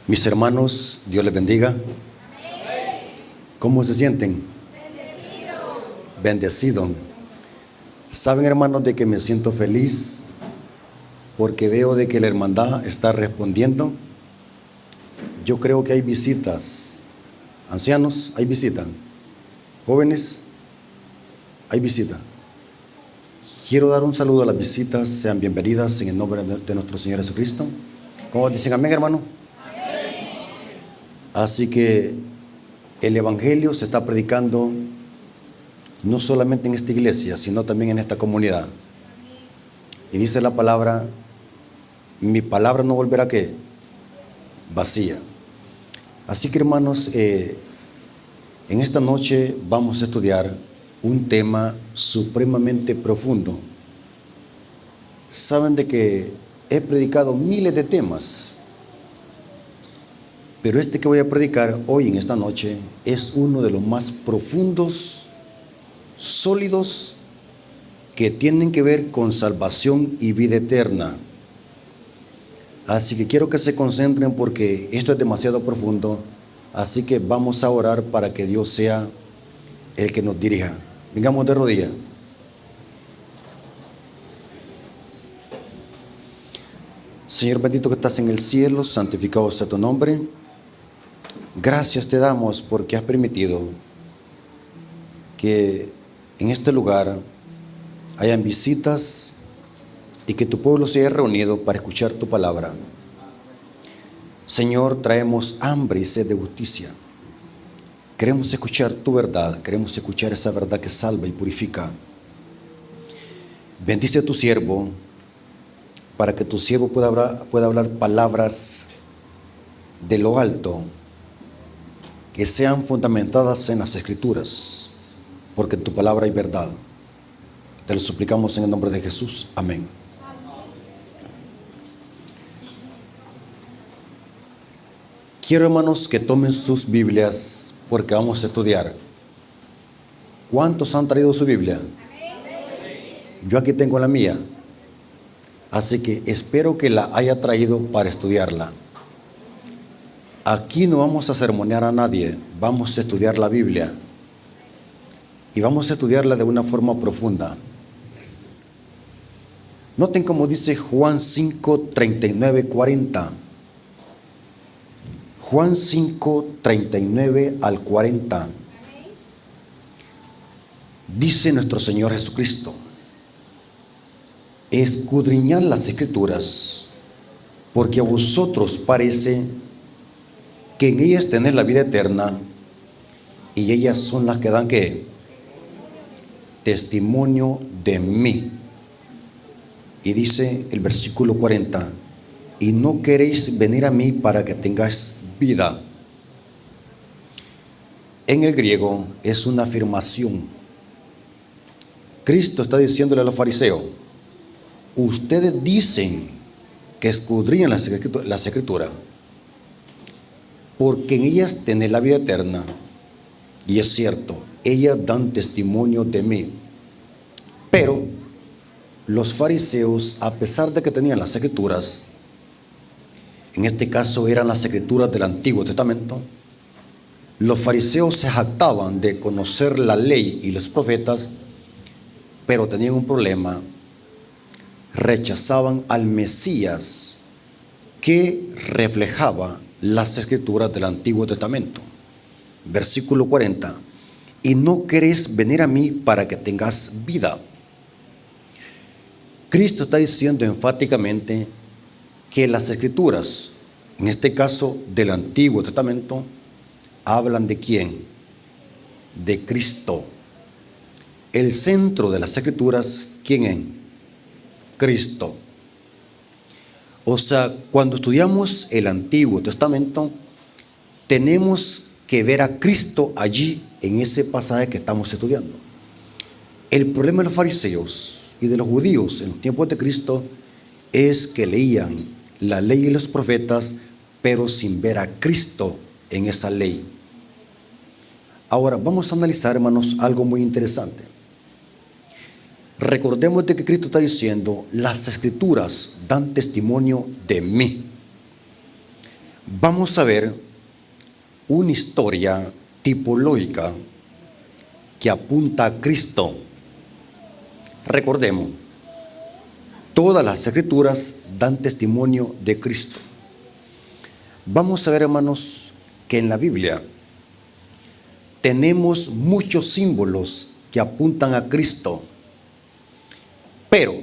Mis hermanos, Dios les bendiga. ¿Cómo se sienten? Bendecido. Saben, hermanos, de que me siento feliz porque veo de que la hermandad está respondiendo. Yo creo que hay visitas. Ancianos, hay visita. Jóvenes, hay visita. Quiero dar un saludo a las visitas. Sean bienvenidas en el nombre de nuestro Señor Jesucristo. ¿Cómo dicen amén, hermano? Amén. Así que el Evangelio se está predicando no solamente en esta iglesia, sino también en esta comunidad. Y dice la palabra, mi palabra no volverá ¿qué? Vacía. Así que, hermanos, en esta noche vamos a estudiar un tema supremamente profundo. Saben de que he predicado miles de temas, pero este que voy a predicar hoy en esta noche es uno de los más profundos, sólidos, que tienen que ver con salvación y vida eterna. Así que quiero que se concentren porque esto es demasiado profundo. Así que vamos a orar para que Dios sea el que nos dirija. Vengamos de rodillas. Señor bendito que estás en el cielo, santificado sea tu nombre. Gracias te damos porque has permitido que en este lugar hayan visitas y que tu pueblo se haya reunido para escuchar tu palabra. Señor, traemos hambre y sed de justicia. Queremos escuchar tu verdad, queremos escuchar esa verdad que salva y purifica. Bendice a tu siervo para que tu siervo pueda hablar palabras de lo alto que sean fundamentadas en las Escrituras, porque en tu palabra hay verdad. Te lo suplicamos en el nombre de Jesús. Amén. Quiero, hermanos, que tomen sus Biblias porque vamos a estudiar. ¿Cuántos han traído su Biblia? Yo aquí tengo la mía. Así que espero que la haya traído para estudiarla. Aquí no vamos a sermonear a nadie, vamos a estudiar la Biblia. Y vamos a estudiarla de una forma profunda. Noten cómo dice Juan 5, 39, 40. Juan 5, 39 al 40. Dice nuestro Señor Jesucristo: escudriñad las Escrituras, porque a vosotros parece que en ellas tenéis la vida eterna, y ellas son las que dan ¿qué? Testimonio de mí. Y dice el versículo 40: y no queréis venir a mí para que tengáis vida. En el griego es una afirmación. Cristo está diciéndole a los fariseos: ustedes dicen que escudriñan las escrituras, porque en ellas tenéis la vida eterna. Y es cierto, ellas dan testimonio de mí. Pero los fariseos, a pesar de que tenían las escrituras, en este caso eran las escrituras del Antiguo Testamento, los fariseos se jactaban de conocer la ley y los profetas, pero tenían un problema. Rechazaban al Mesías que reflejaba las escrituras del Antiguo Testamento. Versículo 40: y no queréis venir a mí para que tengas vida. Cristo está diciendo enfáticamente que las escrituras, en este caso del Antiguo Testamento, hablan de ¿quién? De Cristo. El centro de las escrituras, ¿quién es? Cristo. O sea, cuando estudiamos el Antiguo Testamento, tenemos que ver a Cristo allí en ese pasaje que estamos estudiando. El problema de los fariseos y de los judíos en los tiempos de Cristo es que leían la ley y los profetas, pero sin ver a Cristo en esa ley. Ahora vamos a analizar, hermanos, algo muy interesante. Recordemos de que Cristo está diciendo: las escrituras dan testimonio de mí. vamos a ver una historia tipológica que apunta a Cristo. Recordemos, todas las escrituras dan testimonio de Cristo. Vamos a ver, hermanos, que en la Biblia tenemos muchos símbolos que apuntan a Cristo, pero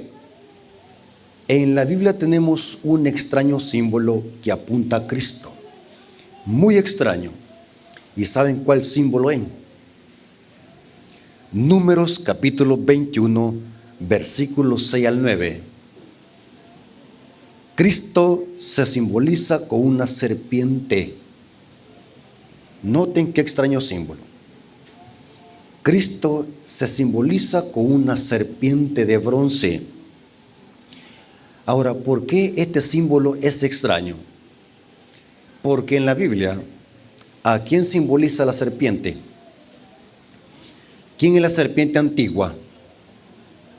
en la Biblia tenemos un extraño símbolo que apunta a Cristo, muy extraño. ¿Y saben cuál símbolo es? Números capítulo 21, versículos 6 al 9. Cristo se simboliza con una serpiente. Noten qué extraño símbolo. Cristo se simboliza con una serpiente de bronce. Ahora, ¿por qué este símbolo es extraño? Porque en la Biblia, ¿a quién simboliza la serpiente? ¿Quién es la serpiente antigua?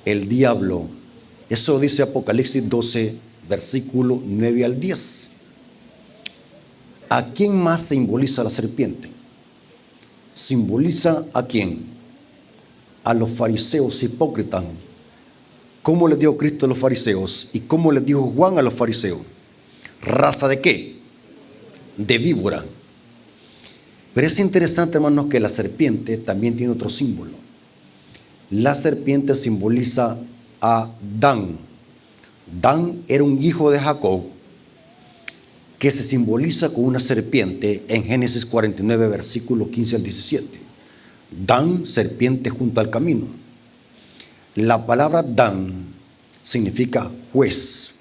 El diablo. Eso dice Apocalipsis 12, versículo 9 al 10. ¿A quién más simboliza la serpiente? Simboliza ¿a quién? A los fariseos hipócritas. ¿Cómo les dijo Cristo a los fariseos? ¿Y cómo les dijo Juan a los fariseos? ¿Raza de qué? De víbora. Pero es interesante, hermanos, que la serpiente también tiene otro símbolo. La serpiente simboliza a Dan. Dan era un hijo de Jacob que se simboliza con una serpiente en Génesis 49, versículos 15 al 17. Dan, serpiente junto al camino. La palabra Dan significa juez.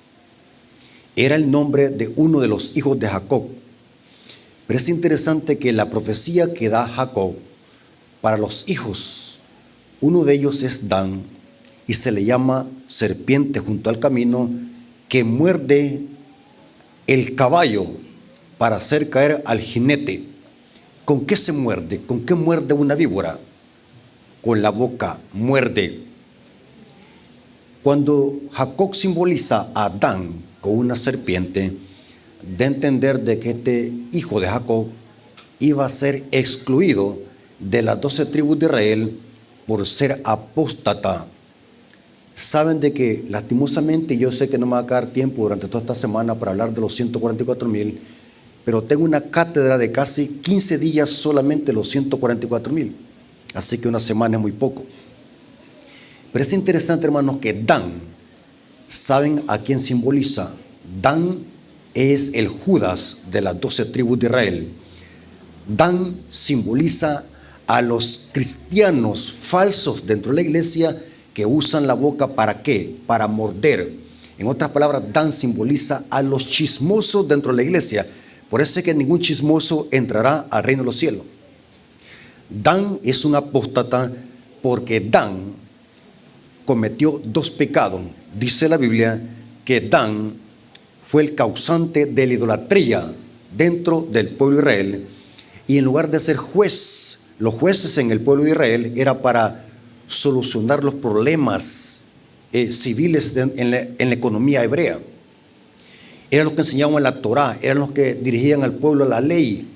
Era el nombre de uno de los hijos de Jacob. Pero es interesante que la profecía que da Jacob para los hijos, uno de ellos es Dan, y se le llama serpiente junto al camino, que muerde el caballo para hacer caer al jinete. ¿Con qué se muerde? ¿Con qué muerde una víbora? Con la boca, muerde. Cuando Jacob simboliza a Dan con una serpiente, de entender de que este hijo de Jacob iba a ser excluido de las 12 tribus de Israel por ser apóstata. Saben de que lastimosamente, yo sé que no me va a quedar tiempo durante toda esta semana para hablar de los 144,000, pero tengo una cátedra de casi 15 días solamente los 144,000, así que una semana es muy poco. Pero es interesante, hermanos, que Dan, ¿saben a quién simboliza? Dan es el Judas de las 12 tribus de Israel. Dan simboliza a los cristianos falsos dentro de la iglesia que usan la boca ¿para qué? Para morder. En otras palabras, Dan simboliza a los chismosos dentro de la iglesia. Por eso es que ningún chismoso entrará al reino de los cielos. Dan es un apóstata porque Dan cometió 2 pecados. Dice la Biblia que Dan fue el causante de la idolatría dentro del pueblo de Israel, y en lugar de ser juez, los jueces en el pueblo de Israel era para solucionar los problemas civiles en la economía hebrea. Eran los que enseñaban la Torá, eran los que dirigían al pueblo la ley.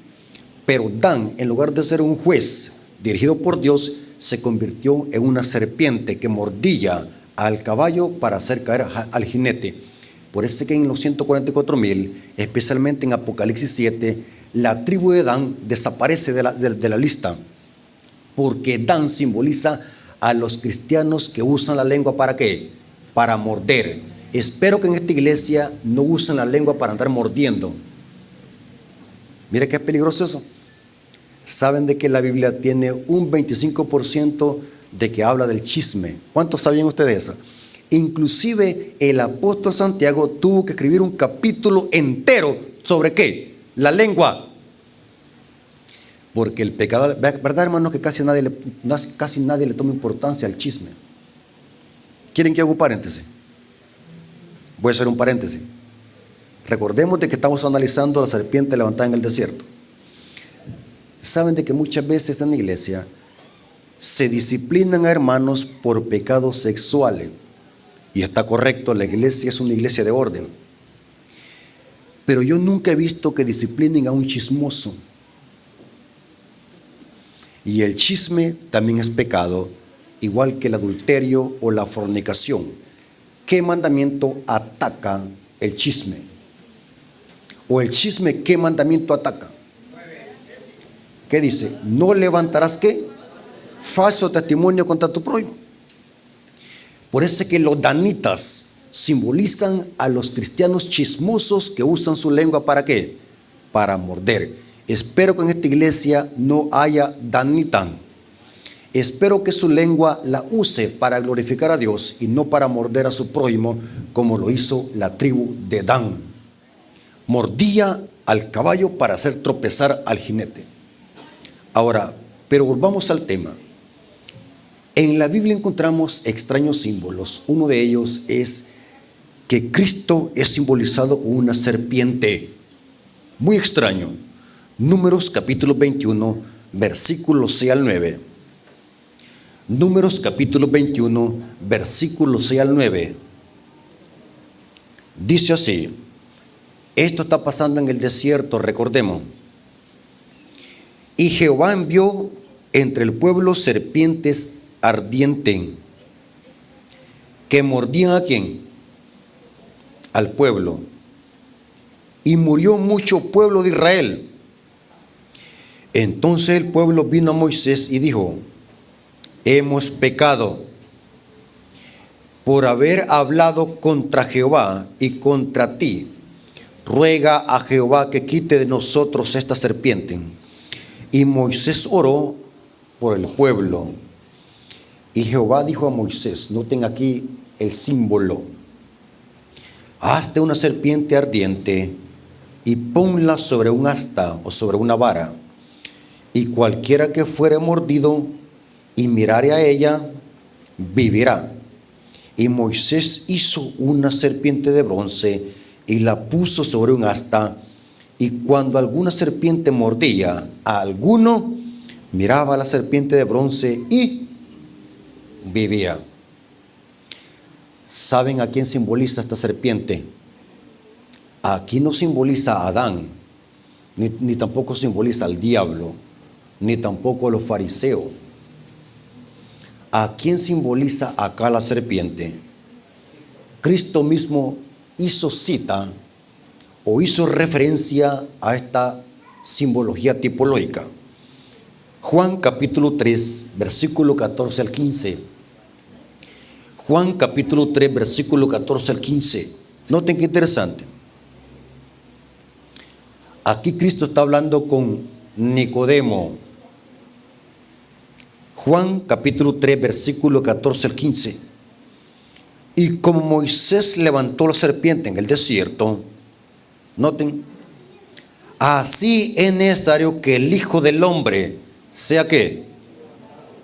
Pero Dan, en lugar de ser un juez dirigido por Dios, se convirtió en una serpiente que mordía al caballo para hacer caer al jinete. Por eso es que en los 144,000, especialmente en Apocalipsis 7, la tribu de Dan desaparece de la lista, porque Dan simboliza a los cristianos que usan la lengua ¿para qué? Para morder. Espero que en esta iglesia no usen la lengua para andar mordiendo. Mira qué peligroso eso. Saben de que la Biblia tiene un 25% de que habla del chisme. ¿Cuántos sabían ustedes eso? Inclusive el apóstol Santiago tuvo que escribir un capítulo entero sobre ¿qué? La lengua. Porque el pecado, ¿verdad, hermanos, que casi nadie le toma importancia al chisme? ¿Quieren que haga un paréntesis? Voy a hacer un paréntesis. Recordemos de que estamos analizando la serpiente levantada en el desierto. Saben de que muchas veces en la iglesia se disciplinan a hermanos por pecados sexuales. Y está correcto, la iglesia es una iglesia de orden. Pero yo nunca he visto que disciplinen a un chismoso. Y el chisme también es pecado, igual que el adulterio o la fornicación. ¿Qué mandamiento ataca el chisme? O el chisme, ¿qué mandamiento ataca? ¿Qué dice? No levantarás ¿qué? Falso testimonio contra tu prójimo. Por eso es que los danitas simbolizan a los cristianos chismosos que usan su lengua ¿para qué? Para morder. Espero que en esta iglesia no haya danitán. Espero que su lengua la use para glorificar a Dios y no para morder a su prójimo, como lo hizo la tribu de Dan. Mordía al caballo para hacer tropezar al jinete. Ahora, pero volvamos al tema. En la Biblia encontramos extraños símbolos. Uno de ellos es que Cristo es simbolizado con una serpiente. Muy extraño. Números capítulo 21, versículos 6 al 9. Números capítulo 21, versículos 6 al 9. Dice así. Esto está pasando en el desierto, recordemos. Y Jehová envió entre el pueblo serpientes ardientes que mordían ¿a quién? Al pueblo. Y murió mucho pueblo de Israel. Entonces el pueblo vino a Moisés y dijo: hemos pecado por haber hablado contra Jehová y contra ti. Ruega a Jehová que quite de nosotros esta serpiente. Y Moisés oró por el pueblo. Y Jehová dijo a Moisés, noten aquí el símbolo: hazte una serpiente ardiente y ponla sobre un asta o sobre una vara. Y cualquiera que fuere mordido y mirare a ella, vivirá. Y Moisés hizo una serpiente de bronce y la puso sobre un asta. Y cuando alguna serpiente mordía a alguno, miraba a la serpiente de bronce y vivía. ¿Saben a quién simboliza esta serpiente? Aquí no simboliza a Adán, ni tampoco simboliza al diablo, ni tampoco a los fariseos. ¿A quién simboliza acá la serpiente? Cristo mismo hizo cita o hizo referencia a esta simbología tipológica. Juan capítulo 3, versículo 14 al 15. Juan capítulo 3, versículo 14 al 15. Noten qué interesante. Aquí Cristo está hablando con Nicodemo. Juan capítulo 3, versículo 14 al 15. Y como Moisés levantó la serpiente en el desierto, noten, así es necesario que el Hijo del Hombre sea ¿qué?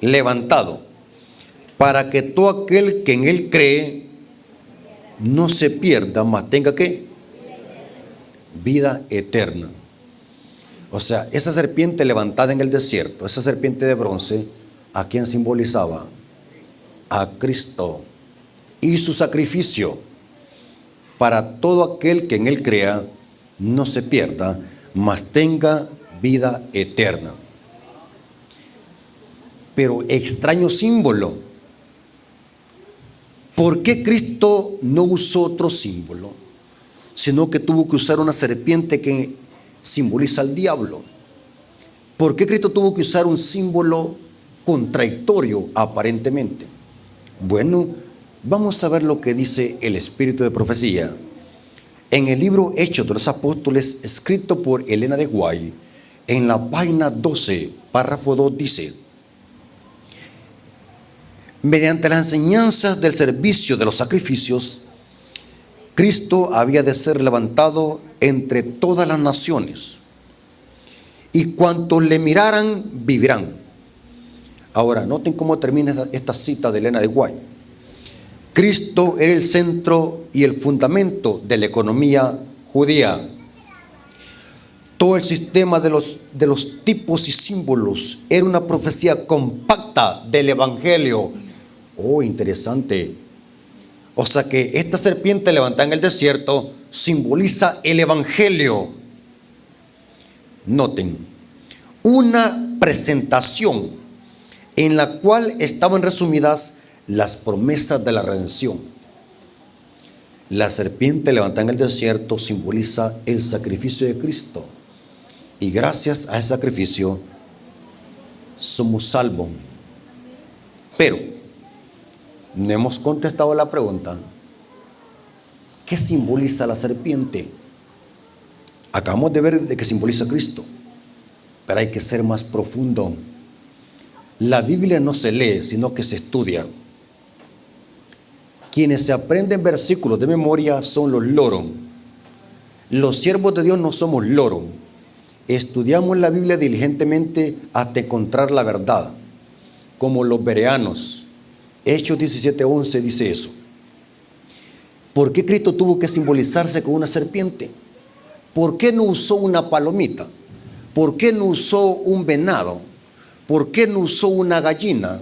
Levantado, para que todo aquel que en él cree no se pierda, mas tenga ¿qué? Vida eterna. O sea, esa serpiente levantada en el desierto, esa serpiente de bronce, ¿a quién simbolizaba? A Cristo y su sacrificio para todo aquel que en él crea no se pierda, mas tenga vida eterna. Pero extraño símbolo. ¿Por qué Cristo no usó otro símbolo, sino que tuvo que usar una serpiente que simboliza al diablo? ¿Por qué Cristo tuvo que usar un símbolo contradictorio aparentemente? Bueno, vamos a ver lo que dice el Espíritu de Profecía. En el libro Hechos de los Apóstoles, escrito por Elena de White, en la página 12, párrafo 2, dice: mediante las enseñanzas del servicio de los sacrificios, Cristo había de ser levantado entre todas las naciones, y cuantos le miraran, vivirán. Ahora, noten cómo termina esta cita de Elena de White. Cristo era el centro y el fundamento de la economía judía. Todo el sistema de los tipos y símbolos era una profecía compacta del Evangelio. Oh, interesante. O sea que esta serpiente levantada en el desierto simboliza el evangelio. Noten, una presentación en la cual estaban resumidas las promesas de la redención. La serpiente levantada en el desierto simboliza el sacrificio de Cristo. Y gracias a ese sacrificio somos salvos. Pero no hemos contestado la pregunta: ¿qué simboliza la serpiente? Acabamos de ver de que simboliza a Cristo, pero hay que ser más profundo. La Biblia no se lee, sino que se estudia. Quienes se aprenden versículos de memoria son los loros. Los siervos de Dios no somos loros. Estudiamos la Biblia diligentemente hasta encontrar la verdad, como los bereanos. Hechos 17:11 dice eso. ¿Por qué Cristo tuvo que simbolizarse con una serpiente? ¿Por qué no usó una palomita? ¿Por qué no usó un venado? ¿Por qué no usó una gallina?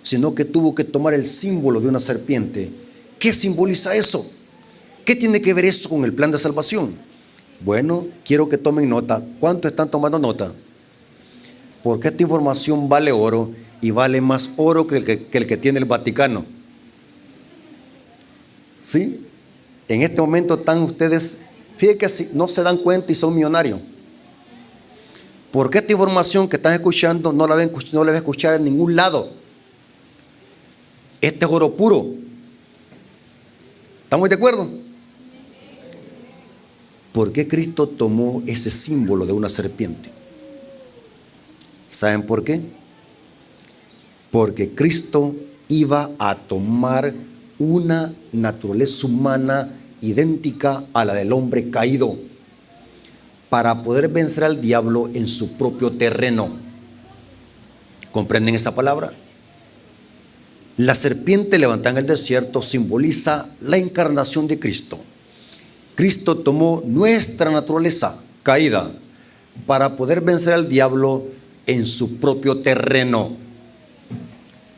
Sino que tuvo que tomar el símbolo de una serpiente. ¿Qué simboliza eso? ¿Qué tiene que ver eso con el plan de salvación? Bueno, quiero que tomen nota. ¿Cuántos están tomando nota? Porque esta información vale oro, y vale más oro que el que tiene el Vaticano. ¿Sí? En este momento están ustedes, fíjense que si no se dan cuenta y son millonarios. Porque esta información que están escuchando no la van a escuchar en ningún lado. Este es oro puro. ¿Estamos de acuerdo? ¿Por qué Cristo tomó ese símbolo de una serpiente? ¿Saben por qué? Porque Cristo iba a tomar una naturaleza humana idéntica a la del hombre caído, para poder vencer al diablo en su propio terreno. ¿Comprenden esa palabra? La serpiente levantada en el desierto simboliza la encarnación de Cristo. Cristo tomó nuestra naturaleza caída para poder vencer al diablo en su propio terreno.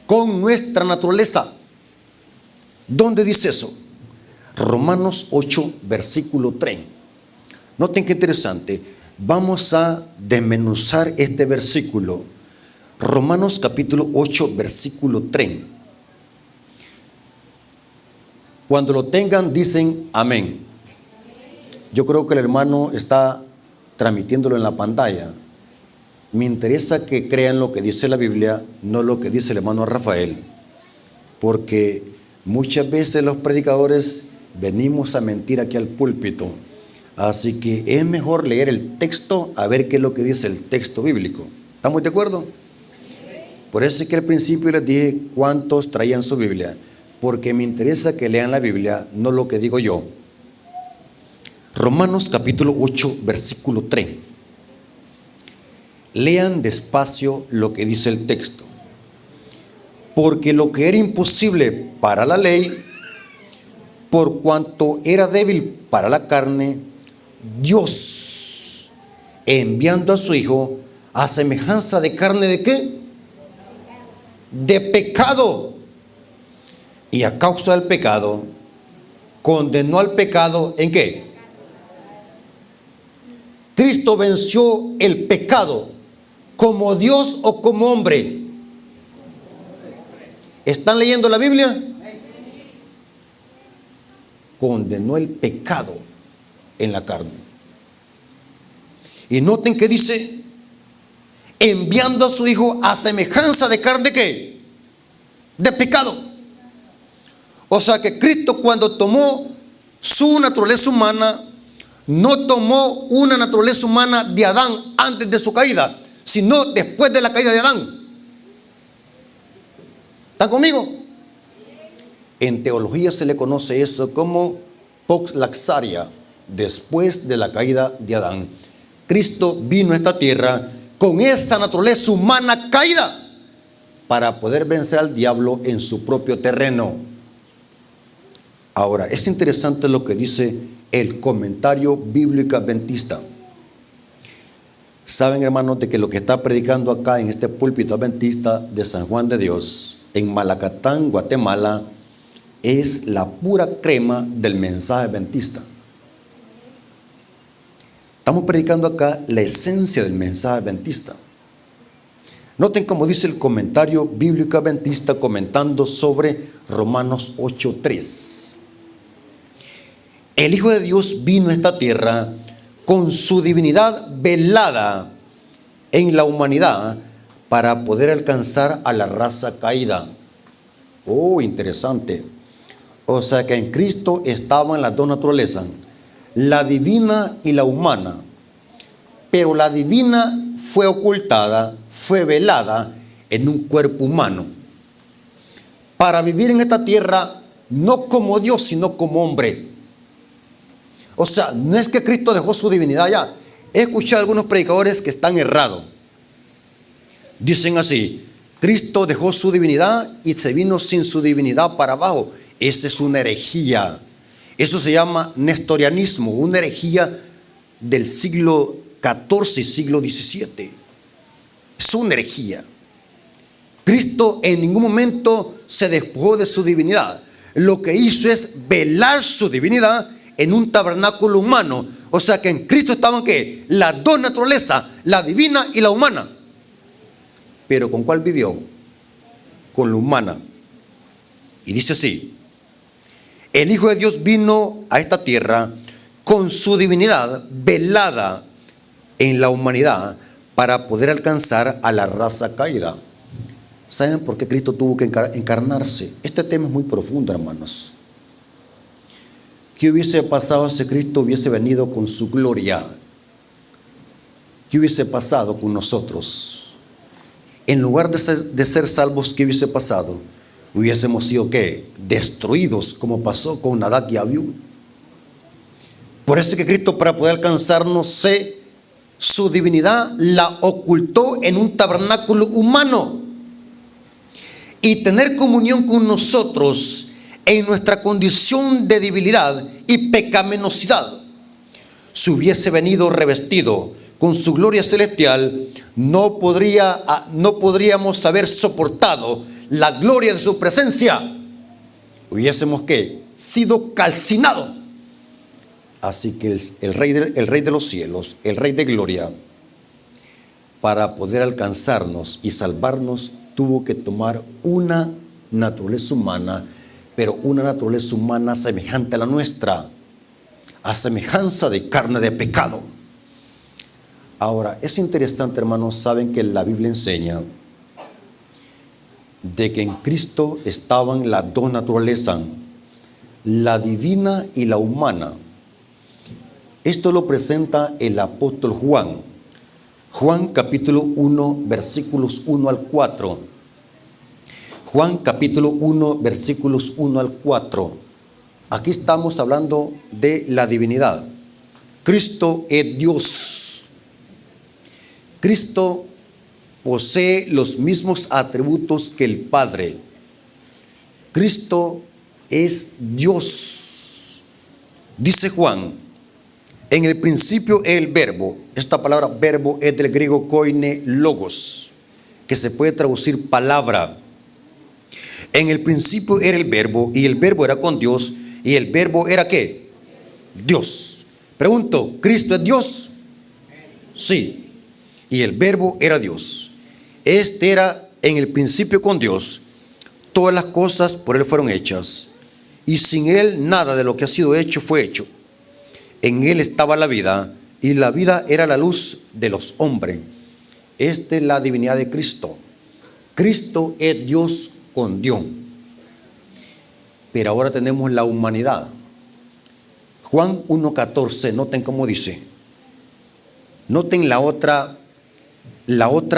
Con nuestra naturaleza. ¿Dónde dice eso? Romanos 8, versículo 3. Noten qué interesante. Vamos a desmenuzar este versículo. Romanos capítulo 8, versículo 3. Cuando lo tengan, dicen amén. Yo creo que el hermano está transmitiéndolo en la pantalla. Me interesa que crean lo que dice la Biblia, no lo que dice el hermano Rafael, porque muchas veces los predicadores venimos a mentir aquí al púlpito. Así que es mejor leer el texto a ver qué es lo que dice el texto bíblico. ¿Estamos de acuerdo? Por eso es que al principio les dije cuántos traían su Biblia, porque me interesa que lean la Biblia, no lo que digo yo. Romanos capítulo 8, versículo 3. Lean despacio lo que dice el texto. Porque lo que era imposible para la ley, por cuanto era débil para la carne, Dios, enviando a su Hijo a semejanza de carne, ¿de qué? De pecado. Y a causa del pecado, condenó al pecado, ¿en qué? Cristo venció el pecado como Dios o como hombre. ¿Están leyendo la Biblia? Condenó el pecado en la carne. Y noten que dice, enviando a su Hijo a semejanza de carne, ¿qué? De pecado. O sea que Cristo, cuando tomó su naturaleza humana, no tomó una naturaleza humana de Adán antes de su caída, sino después de la caída de Adán. ¿Están conmigo? En teología se le conoce eso como post laxaria, después de la caída de Adán. Cristo vino a esta tierra con esa naturaleza humana caída para poder vencer al diablo en su propio terreno. Ahora, es interesante lo que dice el comentario bíblico adventista. Saben, hermanos, de que lo que está predicando acá en este púlpito adventista de San Juan de Dios, en Malacatán, Guatemala, es la pura crema del mensaje adventista. Estamos predicando acá la esencia del mensaje adventista. Noten cómo dice el comentario bíblico adventista comentando sobre Romanos 8:3. El Hijo de Dios vino a esta tierra con su divinidad velada en la humanidad para poder alcanzar a la raza caída. Oh, interesante. O sea que en Cristo estaban las dos naturalezas, la divina y la humana. Pero la divina fue ocultada, fue velada en un cuerpo humano, para vivir en esta tierra no como Dios, sino como hombre. O sea, no es que Cristo dejó su divinidad ya. He escuchado a algunos predicadores que están errados. Dicen así: Cristo dejó su divinidad y se vino sin su divinidad para abajo. Esa es una herejía. Eso se llama nestorianismo, una herejía del siglo XIV y siglo XVII. Es una herejía. Cristo en ningún momento se despojó de su divinidad. Lo que hizo es velar su divinidad en un tabernáculo humano. O sea que en Cristo estaban ¿qué? Las dos naturalezas, la divina y la humana. Pero ¿con cuál vivió? Con la humana. Y dice así: el Hijo de Dios vino a esta tierra con su divinidad velada en la humanidad para poder alcanzar a la raza caída. ¿Saben por qué Cristo tuvo que encarnarse? Este tema es muy profundo, hermanos. ¿Qué hubiese pasado si Cristo hubiese venido con su gloria? ¿Qué hubiese pasado con nosotros? En lugar de ser salvos, ¿qué hubiese pasado? Hubiésemos sido ¿qué? Destruidos, como pasó con Nadab y Abiú. Por eso es que Cristo, para poder alcanzarnos, su divinidad la ocultó en un tabernáculo humano y tener comunión con nosotros en nuestra condición de debilidad y pecaminosidad. Si hubiese venido revestido con su gloria celestial, no podríamos haber soportado la gloria de su presencia. Hubiésemos ¿qué? Sido calcinados. Así que el rey de los cielos, el Rey de gloria, para poder alcanzarnos y salvarnos, tuvo que tomar una naturaleza humana, pero una naturaleza humana semejante a la nuestra, a semejanza de carne de pecado. Ahora, es interesante, hermanos, saben que la Biblia enseña de que en Cristo estaban las dos naturalezas, la divina y la humana. Esto lo presenta el apóstol Juan. Juan capítulo 1, versículos 1 al 4. Juan capítulo 1, versículos 1 al 4. Aquí estamos hablando de la divinidad. Cristo es Dios. Cristo posee los mismos atributos que el Padre. Cristo es Dios. Dice Juan: en el principio el verbo. Esta palabra verbo es del griego koine logos, que se puede traducir palabra. En el principio era el verbo, y el verbo era con Dios, y el verbo era ¿qué? Dios. Pregunto, ¿Cristo es Dios? Sí. Y el verbo era Dios. Este era en el principio con Dios. Todas las cosas por Él fueron hechas, y sin Él nada de lo que ha sido hecho fue hecho. En Él estaba la vida, y la vida era la luz de los hombres. Esta es la divinidad de Cristo. Cristo es Dios con Dios. Pero ahora tenemos la humanidad. Juan 1:14, noten cómo dice. Noten la otra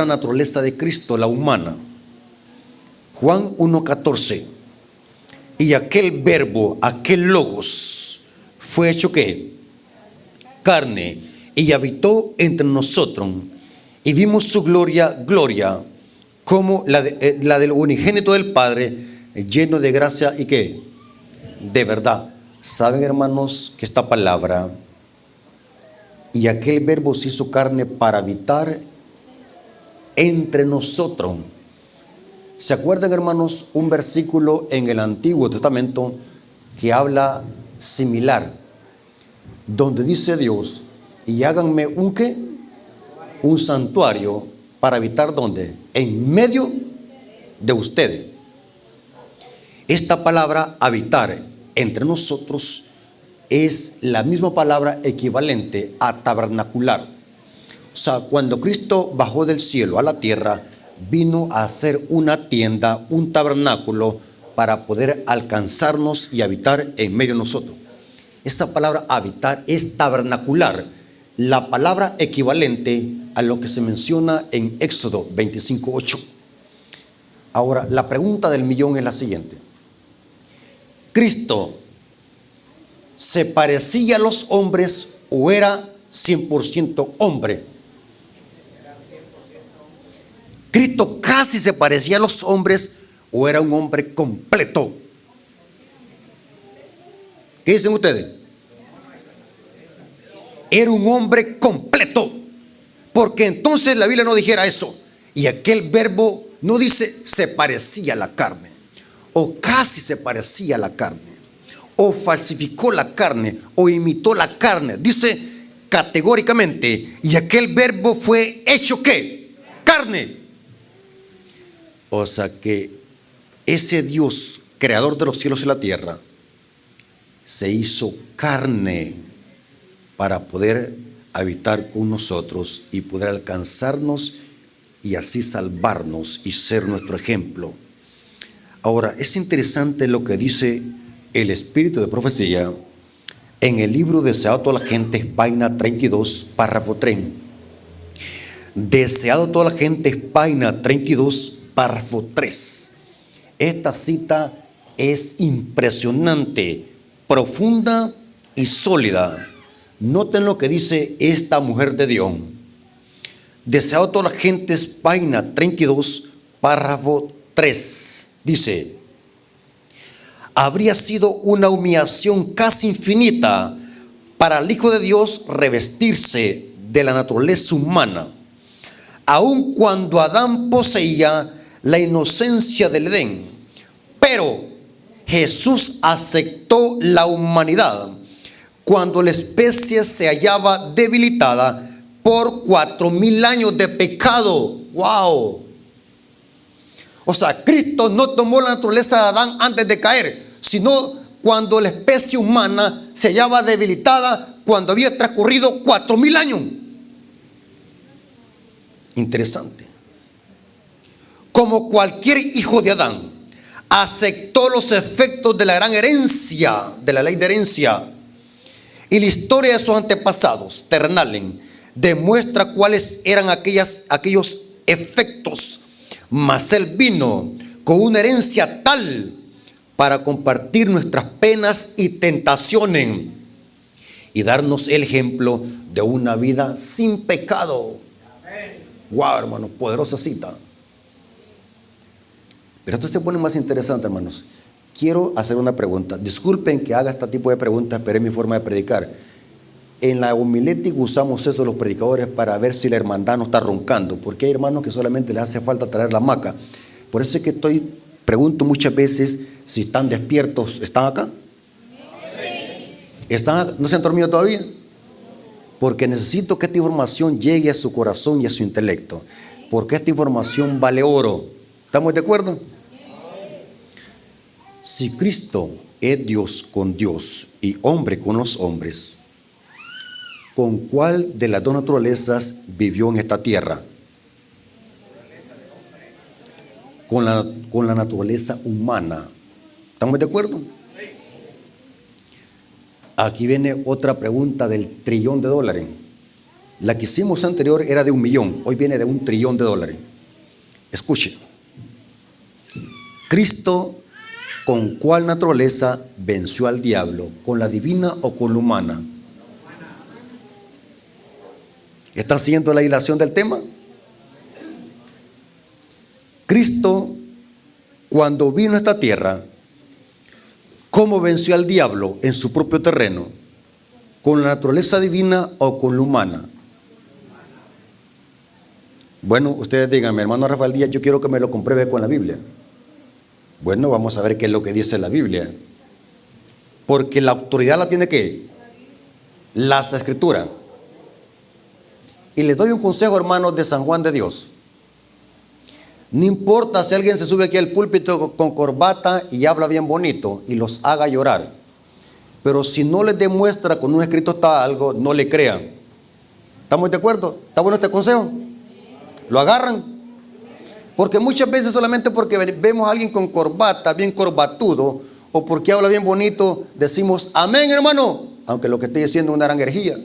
naturaleza de Cristo, la humana. Juan 1:14. Y aquel verbo, aquel logos, fue hecho ¿qué? Carne, y habitó entre nosotros, y vimos su gloria, como la del unigénito del Padre, lleno de gracia y ¿qué? De verdad. ¿Saben, hermanos, que esta palabra, y aquel verbo se hizo carne para habitar entre nosotros, ¿Se acuerdan, hermanos, un versículo en el Antiguo Testamento que habla similar? Donde dice Dios, y háganme un ¿qué? Un santuario para habitar ¿dónde? En medio de ustedes. Esta palabra habitar entre nosotros es la misma palabra equivalente a tabernacular. O sea, cuando Cristo bajó del cielo a la tierra, vino a hacer una tienda, un tabernáculo para poder alcanzarnos y habitar en medio de nosotros. Esta palabra habitar es tabernacular, la palabra equivalente a lo que se menciona en Éxodo 25:8. Ahora, la pregunta del millón es la siguiente. ¿Cristo se parecía a los hombres o era 100% hombre? ¿Cristo casi se parecía a los hombres o era un hombre completo? ¿Qué dicen ustedes? Era un hombre completo, porque entonces la Biblia no dijera eso. Y aquel verbo no dice se parecía a la carne, o casi se parecía a la carne, o falsificó la carne, o imitó la carne. Dice categóricamente, y aquel verbo fue hecho ¿qué? Carne. O sea que ese Dios, creador de los cielos y la tierra, se hizo carne para poder habitar con nosotros y poder alcanzarnos y así salvarnos y ser nuestro ejemplo. Ahora, es interesante lo que dice el espíritu de profecía en el libro Deseado a toda la gente, página 32, párrafo 3. Deseado a toda la gente, página 32, párrafo 3. Esta cita es impresionante, profunda y sólida. Noten lo que dice esta mujer de Dios. Deseado a todas las gentes, página 32, párrafo 3. Dice: habría sido una humillación casi infinita para el Hijo de Dios revestirse de la naturaleza humana, aun cuando Adán poseía la inocencia del Edén. Pero Jesús aceptó la humanidad cuando la especie se hallaba debilitada por 4000 años de pecado. ¡Wow! O sea, Cristo no tomó la naturaleza de Adán antes de caer, sino cuando la especie humana se hallaba debilitada, cuando había transcurrido 4000 años. Interesante. Como cualquier hijo de Adán, aceptó los efectos de la gran herencia, de la ley de herencia, y la historia de sus antepasados terrenales demuestra cuáles eran aquellos efectos. Mas Él vino con una herencia tal para compartir nuestras penas y tentaciones y darnos el ejemplo de una vida sin pecado. Wow, hermano, poderosa cita. Pero esto se pone más interesante, hermanos. Quiero hacer una pregunta. Disculpen que haga este tipo de preguntas, pero es mi forma de predicar. En la homilética usamos eso los predicadores para ver si la hermandad no está roncando, porque hay hermanos que solamente les hace falta traer la hamaca. Por eso es que pregunto muchas veces si están despiertos. ¿Están acá? ¿No se han dormido todavía? Porque necesito que esta información llegue a su corazón y a su intelecto, porque esta información vale oro. ¿Estamos de acuerdo? Si Cristo es Dios con Dios y hombre con los hombres, ¿con cuál de las dos naturalezas vivió en esta tierra? Con la naturaleza humana. ¿Estamos de acuerdo? Aquí viene otra pregunta del $1 trillón. La que hicimos anterior era de 1 millón, hoy viene de $1 trillón. Escuche. Cristo, ¿con cuál naturaleza venció al diablo? ¿Con la divina o con la humana? ¿Están siguiendo la hilación del tema? Cristo, cuando vino a esta tierra, ¿cómo venció al diablo en su propio terreno? ¿Con la naturaleza divina o con la humana? Bueno, ustedes díganme, hermano Rafael Díaz, yo quiero que me lo compruebe con la Biblia. Bueno, vamos a ver qué es lo que dice la Biblia. Porque la autoridad la tiene ¿qué? Las Escrituras. Y les doy un consejo, hermanos, de San Juan de Dios. No importa si alguien se sube aquí al púlpito con corbata y habla bien bonito y los haga llorar, pero si no les demuestra con un escrito está algo, no le crean. ¿Estamos de acuerdo? ¿Está bueno este consejo? ¿Lo agarran? Porque muchas veces solamente porque vemos a alguien con corbata, bien corbatudo, o porque habla bien bonito, decimos amén, hermano, aunque lo que esté diciendo es una gran herejía.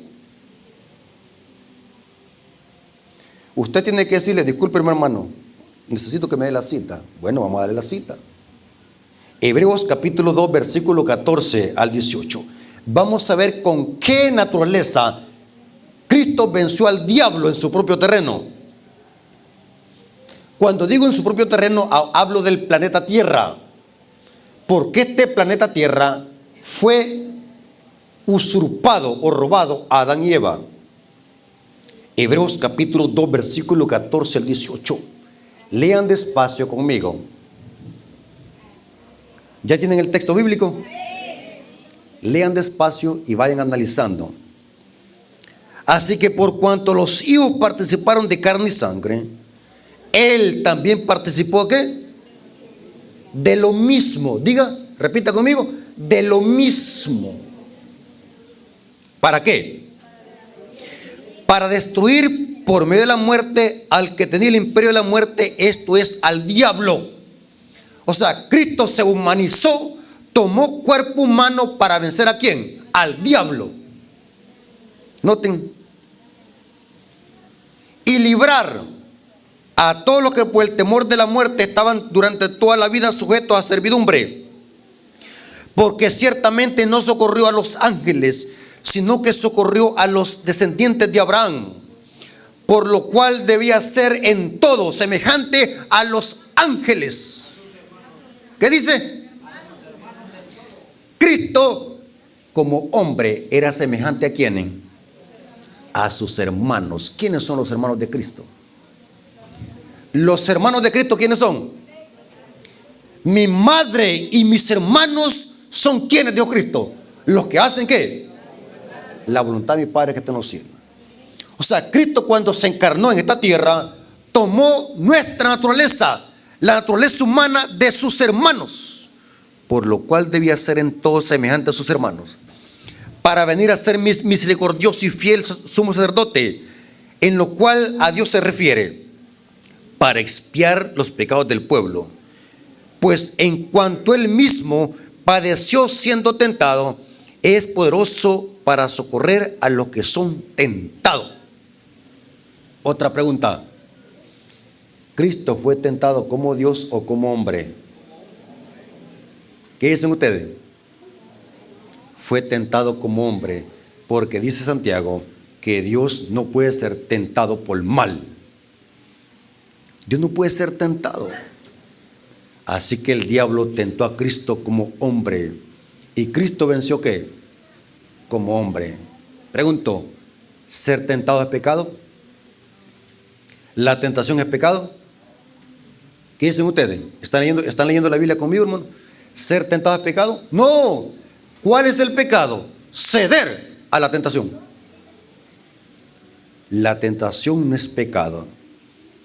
Usted tiene que decirle, disculpe, hermano, necesito que me dé la cita. Bueno, vamos a darle la cita. Hebreos capítulo 2, versículo 14 al 18. Vamos a ver con qué naturaleza Cristo venció al diablo en su propio terreno. Cuando digo en su propio terreno, hablo del planeta Tierra. Porque este planeta Tierra fue usurpado o robado a Adán y Eva. Hebreos capítulo 2, versículo 14 al 18. Lean despacio conmigo. ¿Ya tienen el texto bíblico? Lean despacio y vayan analizando. Así que por cuanto los hijos participaron de carne y sangre, él también participó ¿de qué? De lo mismo. Diga, repita conmigo, de lo mismo. ¿Para qué? Para destruir por medio de la muerte al que tenía el imperio de la muerte, esto es al diablo. O sea, Cristo se humanizó, tomó cuerpo humano para vencer ¿a quién? Al diablo. Noten. Y librar a todos los que por el temor de la muerte estaban durante toda la vida sujetos a servidumbre. Porque ciertamente no socorrió a los ángeles, sino que socorrió a los descendientes de Abraham. Por lo cual debía ser en todo semejante a los ángeles. ¿Qué dice? Cristo como hombre era semejante ¿a quiénes? A sus hermanos. ¿Quiénes son los hermanos de Cristo? Los hermanos de Cristo, ¿quiénes son? Mi madre y mis hermanos son ¿quiénes? Dijo Cristo. Los que hacen ¿qué? La voluntad de mi Padre que está en los cielos. O sea, Cristo cuando se encarnó en esta tierra, tomó nuestra naturaleza, la naturaleza humana de sus hermanos, por lo cual debía ser en todo semejante a sus hermanos, para venir a ser misericordioso y fiel sumo sacerdote, en lo cual a Dios se refiere, para expiar los pecados del pueblo. Pues en cuanto él mismo padeció siendo tentado, es poderoso para socorrer a los que son tentados. Otra pregunta. ¿Cristo fue tentado como Dios o como hombre? ¿Qué dicen ustedes? Fue tentado como hombre, porque dice Santiago que Dios no puede ser tentado por mal. Dios no puede ser tentado. Así que el diablo tentó a Cristo como hombre. ¿Y Cristo venció qué? Como hombre. Pregunto, ¿ser tentado es pecado? ¿La tentación es pecado? ¿Qué dicen ustedes? ¿Están leyendo la Biblia conmigo, hermano? ¿Ser tentado es pecado? No. ¿Cuál es el pecado? Ceder a la tentación. La tentación no es pecado.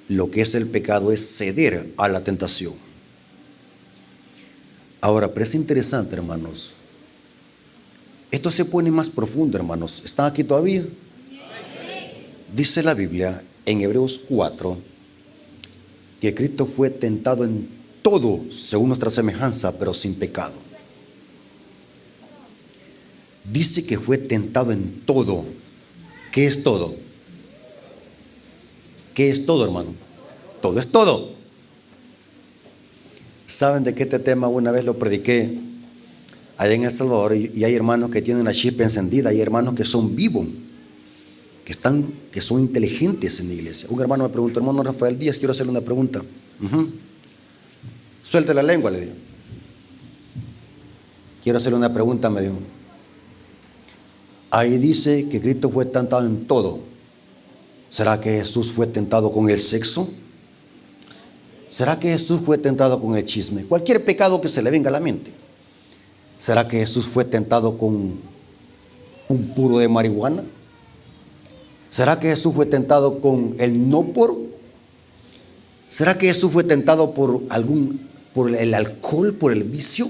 Lo que es el pecado es ceder a la tentación. Ahora, pero es interesante, hermanos. Esto se pone más profundo, hermanos. ¿Están aquí todavía? Dice la Biblia en Hebreos 4 que Cristo fue tentado en todo según nuestra semejanza, pero sin pecado. Dice que fue tentado en todo. ¿Qué es todo? ¿Qué es todo, hermano? Todo es todo. ¿Saben de qué este tema una vez lo prediqué allá en El Salvador? Y hay hermanos que tienen la chispa encendida, hay hermanos que son vivos, que son inteligentes en la iglesia. Un hermano me preguntó, hermano Rafael Díaz, quiero hacerle una pregunta. Suelte la lengua, le digo. Quiero hacerle una pregunta, me dijo. Ahí dice que Cristo fue tentado en todo. ¿Será que Jesús fue tentado con el sexo? ¿Será que Jesús fue tentado con el chisme? Cualquier pecado que se le venga a la mente. ¿Será que Jesús fue tentado con un puro de marihuana? ¿Será que Jesús fue tentado con el no por? ¿Será que Jesús fue tentado por el alcohol, por el vicio?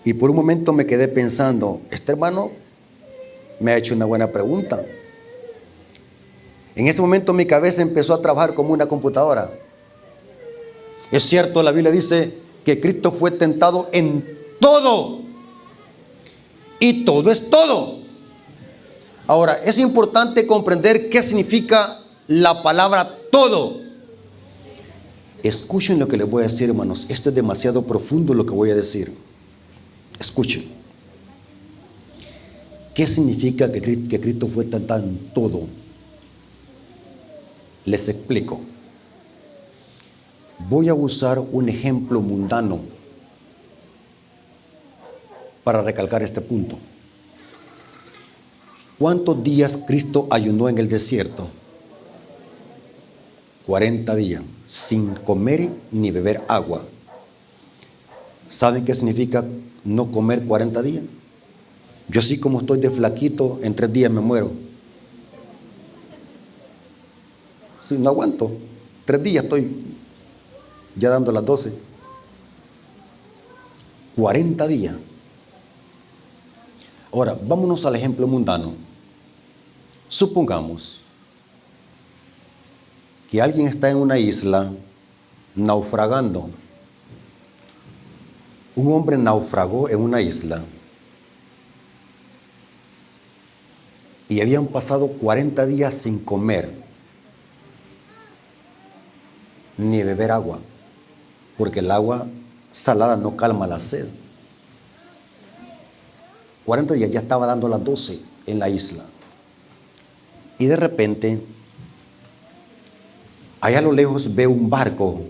Y por un momento me quedé pensando, este hermano me ha hecho una buena pregunta. En ese momento mi cabeza empezó a trabajar como una computadora. Es cierto, la Biblia dice que Cristo fue tentado en todo. Y todo es todo. Ahora, es importante comprender qué significa la palabra todo. Escuchen lo que les voy a decir, hermanos. Esto es demasiado profundo lo que voy a decir. Escuchen. ¿Qué significa que Cristo fue tentado en todo? Les explico. Voy a usar un ejemplo mundano para recalcar este punto. ¿Cuántos días Cristo ayunó en el desierto? 40 días, sin comer ni beber agua. ¿Saben qué significa no comer 40 días? Yo así como estoy de flaquito, en 3 días me muero. Sí, no aguanto. 3 días estoy ya dando las 12. 40 días. Ahora, vámonos al ejemplo mundano. Supongamos que alguien está en una isla naufragando. Un hombre naufragó en una isla y habían pasado 40 días sin comer ni beber agua, porque el agua salada no calma la sed. 40 días, ya estaba dando las 12 en la isla. Y de repente, allá a lo lejos ve un barco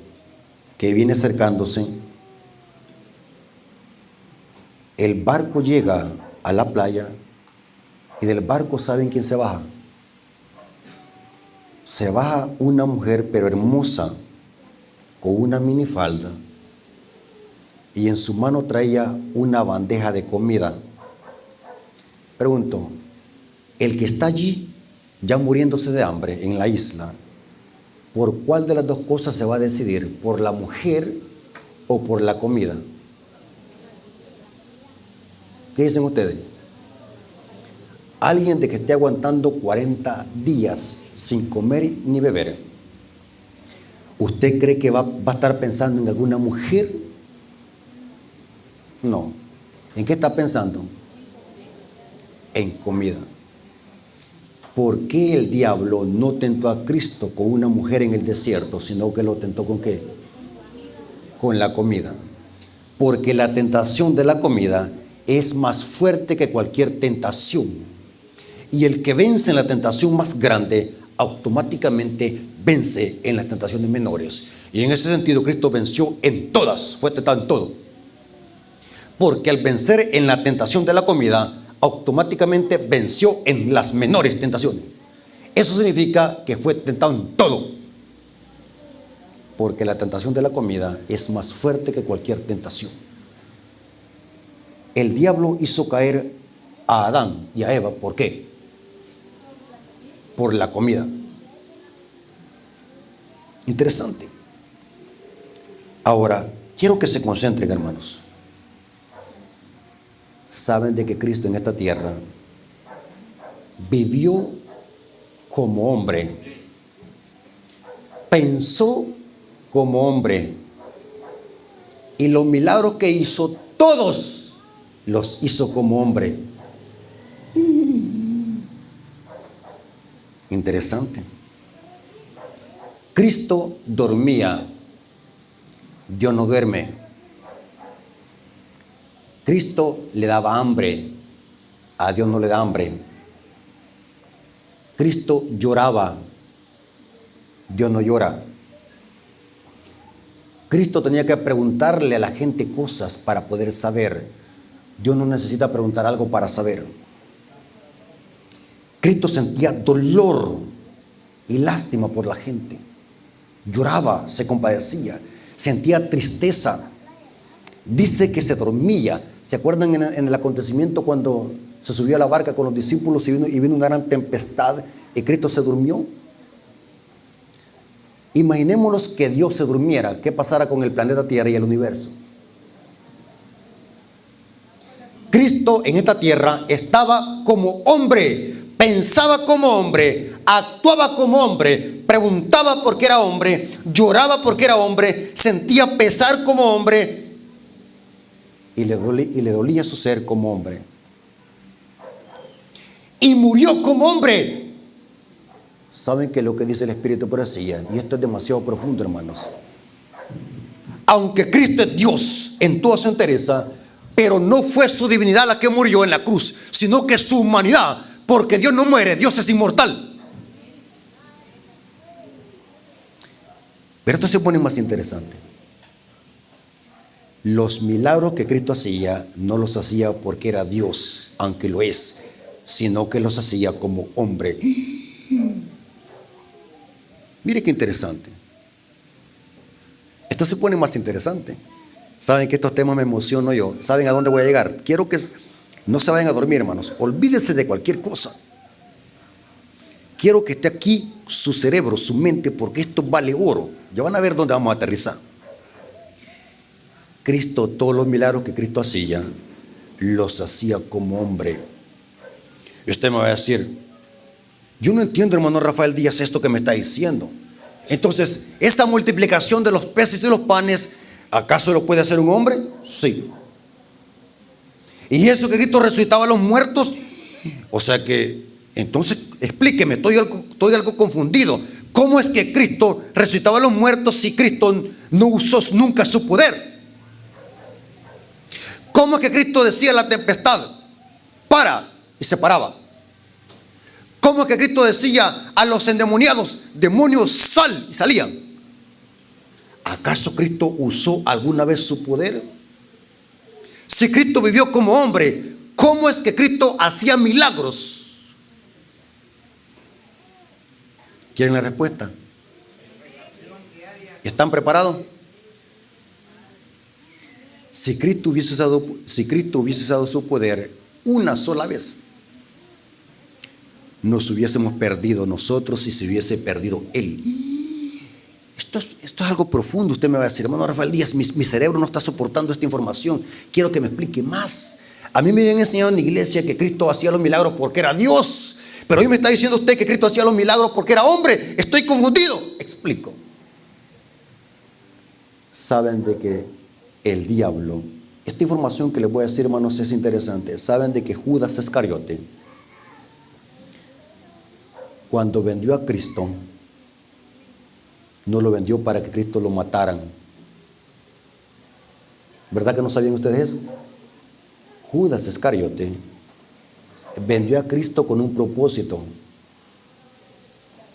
que viene acercándose. El barco llega a la playa y del barco, ¿saben quién se baja? Se baja una mujer, pero hermosa, con una minifalda, y en su mano traía una bandeja de comida. Pregunto, el que está allí, ya muriéndose de hambre en la isla, ¿por cuál de las dos cosas se va a decidir? ¿Por la mujer o por la comida? ¿Qué dicen ustedes? Alguien de que esté aguantando 40 días sin comer ni beber, ¿usted cree que va a estar pensando en alguna mujer? No. ¿En qué está pensando? En comida. ¿Por qué el diablo no tentó a Cristo con una mujer en el desierto, sino que lo tentó con qué? Con la comida. Porque la tentación de la comida es más fuerte que cualquier tentación. Y el que vence en la tentación más grande, automáticamente vence en las tentaciones menores. Y en ese sentido, Cristo venció en todas, fue tentado en todo. Porque al vencer en la tentación de la comida, automáticamente venció en las menores tentaciones. Eso significa que fue tentado en todo. Porque la tentación de la comida es más fuerte que cualquier tentación. El diablo hizo caer a Adán y a Eva. ¿Por qué? Por la comida. Interesante. Ahora, quiero que se concentren, hermanos. Saben de que Cristo en esta tierra vivió como hombre, pensó como hombre, y los milagros que hizo, todos los hizo como hombre. Interesante. Cristo dormía, Dios no duerme. Cristo le daba hambre, a Dios no le da hambre. Cristo lloraba, Dios no llora. Cristo tenía que preguntarle a la gente cosas para poder saber. Dios no necesita preguntar algo para saber. Cristo sentía dolor y lástima por la gente. Lloraba, se compadecía, sentía tristeza. Dice que se dormía. ¿Se acuerdan en el acontecimiento cuando se subió a la barca con los discípulos y vino una gran tempestad y Cristo se durmió? Imaginémonos que Dios se durmiera. ¿Qué pasara con el planeta Tierra y el universo? Cristo en esta tierra estaba como hombre, pensaba como hombre, actuaba como hombre, preguntaba porque era hombre, lloraba porque era hombre, sentía pesar como hombre y le dolía su ser como hombre. Y murió como hombre. ¿Saben qué es lo que dice el Espíritu por así? Y esto es demasiado profundo, hermanos. Aunque Cristo es Dios en toda su entereza, pero no fue su divinidad la que murió en la cruz, sino que su humanidad, porque Dios no muere, Dios es inmortal. Pero esto se pone más interesante. Los milagros que Cristo hacía, no los hacía porque era Dios, aunque lo es, sino que los hacía como hombre. Mire qué interesante. Esto se pone más interesante. Saben que estos temas me emociono yo. ¿Saben a dónde voy a llegar? Quiero que no se vayan a dormir, hermanos. Olvídense de cualquier cosa. Quiero que esté aquí su cerebro, su mente, porque esto vale oro. Ya van a ver dónde vamos a aterrizar. Cristo, todos los milagros que Cristo hacía, los hacía como hombre. Y usted me va a decir, yo no entiendo, hermano Rafael Díaz, esto que me está diciendo. Entonces, esta multiplicación de los peces y los panes, ¿acaso lo puede hacer un hombre? Sí. Y eso que Cristo resucitaba a los muertos, o sea que, entonces, explíqueme, estoy algo confundido. ¿Cómo es que Cristo resucitaba a los muertos si Cristo no usó nunca su poder? ¿Cómo es que Cristo decía a la tempestad, para, y se paraba? ¿Cómo es que Cristo decía a los endemoniados, demonios, sal, y salían? ¿Acaso Cristo usó alguna vez su poder? Si Cristo vivió como hombre, ¿cómo es que Cristo hacía milagros? ¿Quieren la respuesta? ¿Están preparados? Si Cristo hubiese usado su poder una sola vez, nos hubiésemos perdido nosotros y se hubiese perdido Él. Esto es algo profundo. Usted me va a decir, hermano Rafael Díaz, mi cerebro no está soportando esta información. Quiero que me explique más. A mí me habían enseñado en la iglesia que Cristo hacía los milagros porque era Dios. Pero hoy me está diciendo usted que Cristo hacía los milagros porque era hombre. Estoy confundido. Explico. Saben de que el diablo, esta información que les voy a decir, hermanos, es interesante. Saben de que Judas Iscariote, cuando vendió a Cristo, no lo vendió para que Cristo lo mataran. ¿Verdad que no sabían ustedes eso? Judas Iscariote vendió a Cristo con un propósito,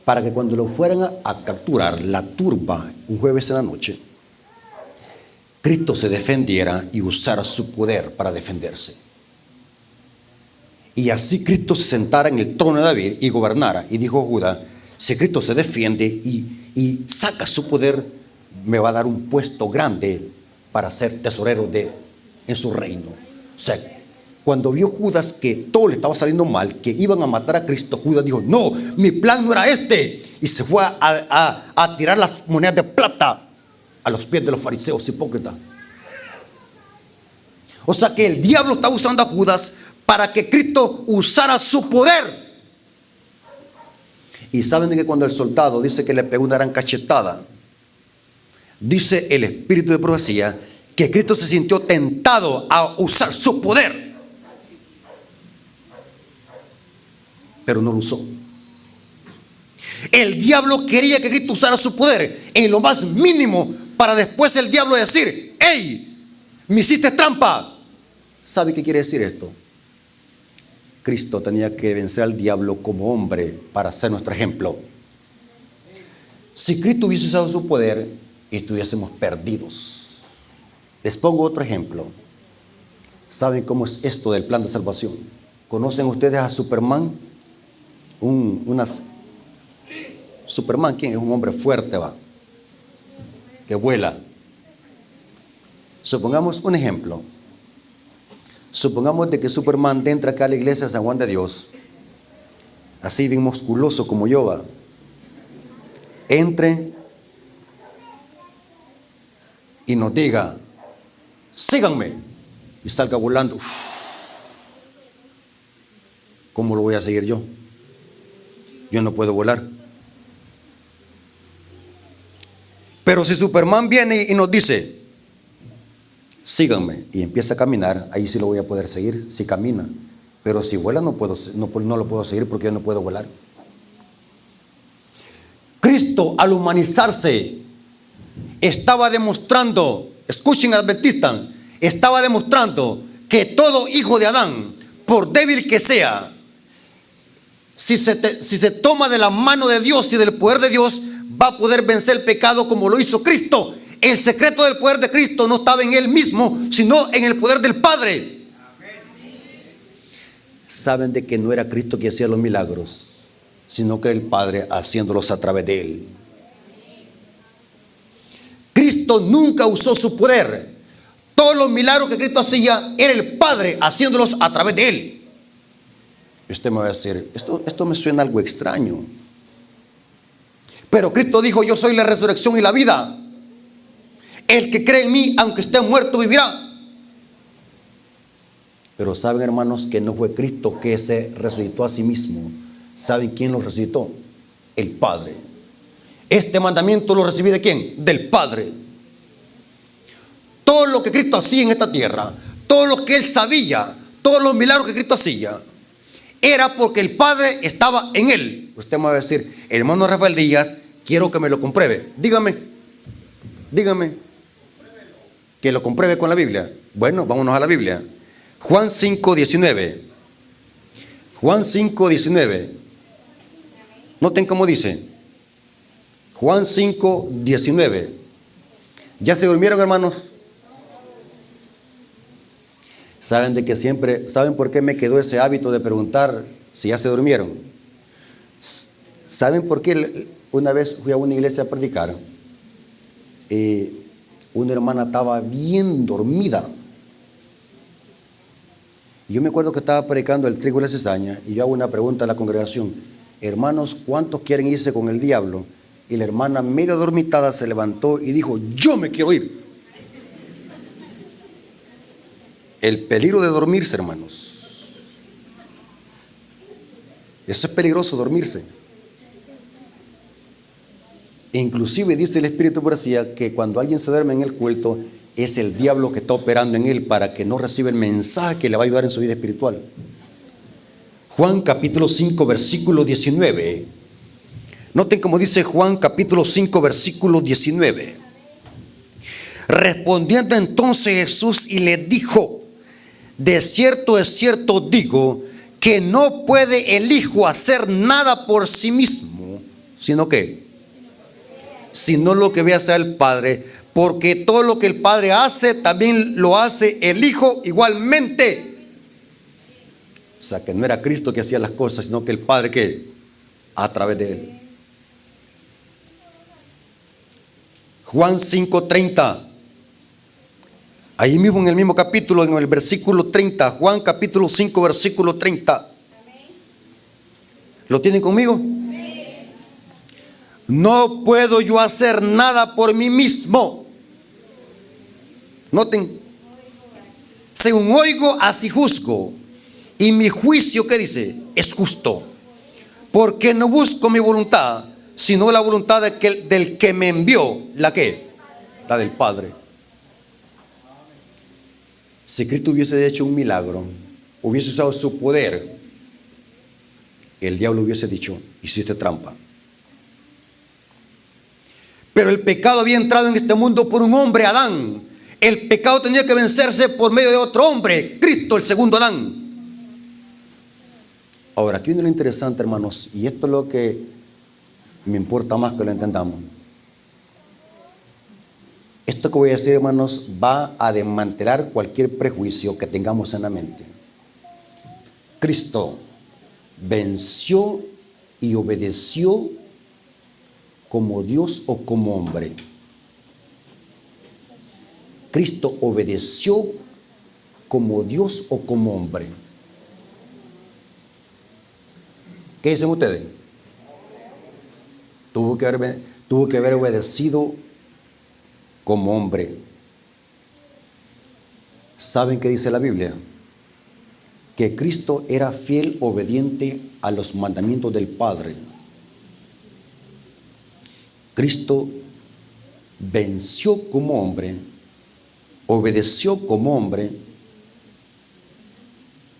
para que cuando lo fueran a capturar la turba un jueves en la noche, Cristo se defendiera y usara su poder para defenderse. Y así Cristo se sentara en el trono de David y gobernara. Y dijo Judas, si Cristo se defiende y saca su poder, me va a dar un puesto grande para ser tesorero en su reino. O sea, cuando vio Judas que todo le estaba saliendo mal, que iban a matar a Cristo, Judas dijo, no, mi plan no era este. Y se fue a tirar las monedas de plata a los pies de los fariseos hipócritas. O sea que el diablo está usando a Judas para que Cristo usara su poder. Y saben que cuando el soldado dice que le pegó una gran cachetada, dice el espíritu de profecía que Cristo se sintió tentado a usar su poder, pero no lo usó. El diablo quería que Cristo usara su poder en lo más mínimo, para después el diablo decir, hey, me hiciste trampa. ¿Sabe qué quiere decir esto? Cristo tenía que vencer al diablo como hombre para ser nuestro ejemplo. Si Cristo hubiese usado su poder, estuviésemos perdidos. Les pongo otro ejemplo. ¿Saben cómo es esto del plan de salvación? ¿Conocen ustedes a Superman? Superman, ¿quién es? Un hombre fuerte, va, que vuela. Supongamos un ejemplo. Supongamos de que Superman entra acá a la iglesia de San Juan de Dios, así bien musculoso como yo, va. Entre y nos diga: síganme, y salga volando. ¿Cómo lo voy a seguir yo? Yo no puedo volar. Pero si Superman viene y nos dice: síganme, y empieza a caminar, ahí sí lo voy a poder seguir, si camina. Pero si vuela no lo puedo seguir, porque yo no puedo volar. Cristo, al humanizarse, estaba demostrando, escuchen adventistas, estaba demostrando que todo hijo de Adán, por débil que sea, si se toma de la mano de Dios y del poder de Dios, va a poder vencer el pecado como lo hizo Cristo. El secreto del poder de Cristo no estaba en Él mismo, sino en el poder del Padre. Saben de que no era Cristo que hacía los milagros, sino que el Padre haciéndolos a través de Él. Cristo nunca usó su poder. Todos los milagros que Cristo hacía era el Padre haciéndolos a través de Él. Usted me va a decir: esto me suena algo extraño. Pero Cristo dijo: yo soy la resurrección y la vida. El que cree en mí, aunque esté muerto, vivirá. Pero saben, hermanos, que no fue Cristo que se resucitó a sí mismo. ¿Saben quién lo resucitó? El Padre. Este mandamiento lo recibí ¿de quién? Del Padre. Todo lo que Cristo hacía en esta tierra, todo lo que Él sabía, todos los milagros que Cristo hacía, era porque el Padre estaba en Él. Usted me va a decir: hermano Rafael Díaz, quiero que me lo compruebe. Dígame, que lo compruebe con la Biblia. Bueno, vámonos a la Biblia. Juan 5:19. Juan 5:19. Noten cómo dice. Juan 5:19. ¿Ya se durmieron, hermanos? ¿Saben de que siempre, saben por qué me quedó ese hábito de preguntar si ya se durmieron? ¿Saben por qué? Una vez fui a una iglesia a predicar. Una hermana estaba bien dormida. Yo me acuerdo que estaba predicando el trigo y la cizaña, y yo hago una pregunta a la congregación: hermanos, ¿cuántos quieren irse con el diablo? Y la hermana, medio dormitada, se levantó y dijo: yo me quiero ir. El peligro de dormirse, hermanos. Eso es peligroso, dormirse. Inclusive dice el Espíritu Profecía que cuando alguien se duerme en el culto, es el diablo que está operando en él para que no reciba el mensaje que le va a ayudar en su vida espiritual. Juan capítulo 5 versículo 19. Noten cómo dice Juan capítulo 5 versículo 19. Respondiendo entonces Jesús y le dijo: de cierto digo, que no puede el Hijo hacer nada por sí mismo, sino que, sino lo que ve hacer el Padre, porque todo lo que el Padre hace, también lo hace el Hijo igualmente. O sea, que no era Cristo que hacía las cosas, sino que el Padre que a través de Él. Juan 5:30. Ahí mismo en el mismo capítulo, en el versículo 30, Juan capítulo 5, versículo 30. ¿Lo tienen conmigo? No puedo yo hacer nada por mí mismo. Noten. Según oigo, así juzgo. Y mi juicio, ¿qué dice? Es justo. Porque no busco mi voluntad, sino la voluntad del que me envió. ¿La qué? La del Padre. Si Cristo hubiese hecho un milagro, hubiese usado su poder, el diablo hubiese dicho: hiciste trampa. Pero el pecado había entrado en este mundo por un hombre, Adán. El pecado tenía que vencerse por medio de otro hombre, Cristo, el segundo Adán. Ahora, aquí viene lo interesante, hermanos, y esto es lo que me importa más que lo entendamos. Esto que voy a decir, hermanos, va a desmantelar cualquier prejuicio que tengamos en la mente. Cristo venció y obedeció como Dios o como hombre. Cristo obedeció como Dios o como hombre. ¿Qué dicen ustedes? Tuvo que haber obedecido como hombre. ¿Saben qué dice la Biblia? Que Cristo era fiel, obediente a los mandamientos del Padre. Cristo venció como hombre, obedeció como hombre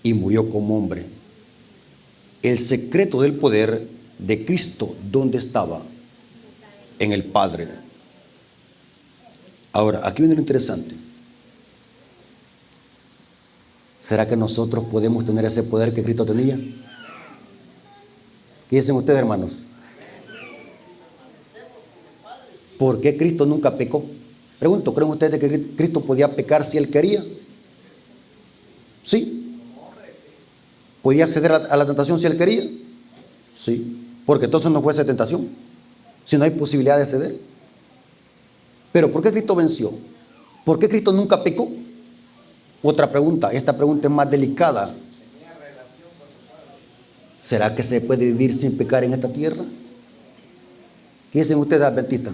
y murió como hombre. El secreto del poder de Cristo, ¿dónde estaba? En el Padre. Ahora, aquí viene lo interesante. ¿Será que nosotros podemos tener ese poder que Cristo tenía? ¿Qué dicen ustedes, hermanos? ¿Por qué Cristo nunca pecó? Pregunto, ¿creen ustedes que Cristo podía pecar si Él quería? ¿Sí? ¿Podía ceder a la tentación si Él quería? Sí. Porque entonces no fuese tentación, si no hay posibilidad de ceder. Pero ¿por qué Cristo venció? ¿Por qué Cristo nunca pecó? Otra pregunta, esta pregunta es más delicada. ¿Será que se puede vivir sin pecar en esta tierra? ¿Qué dicen ustedes, adventistas?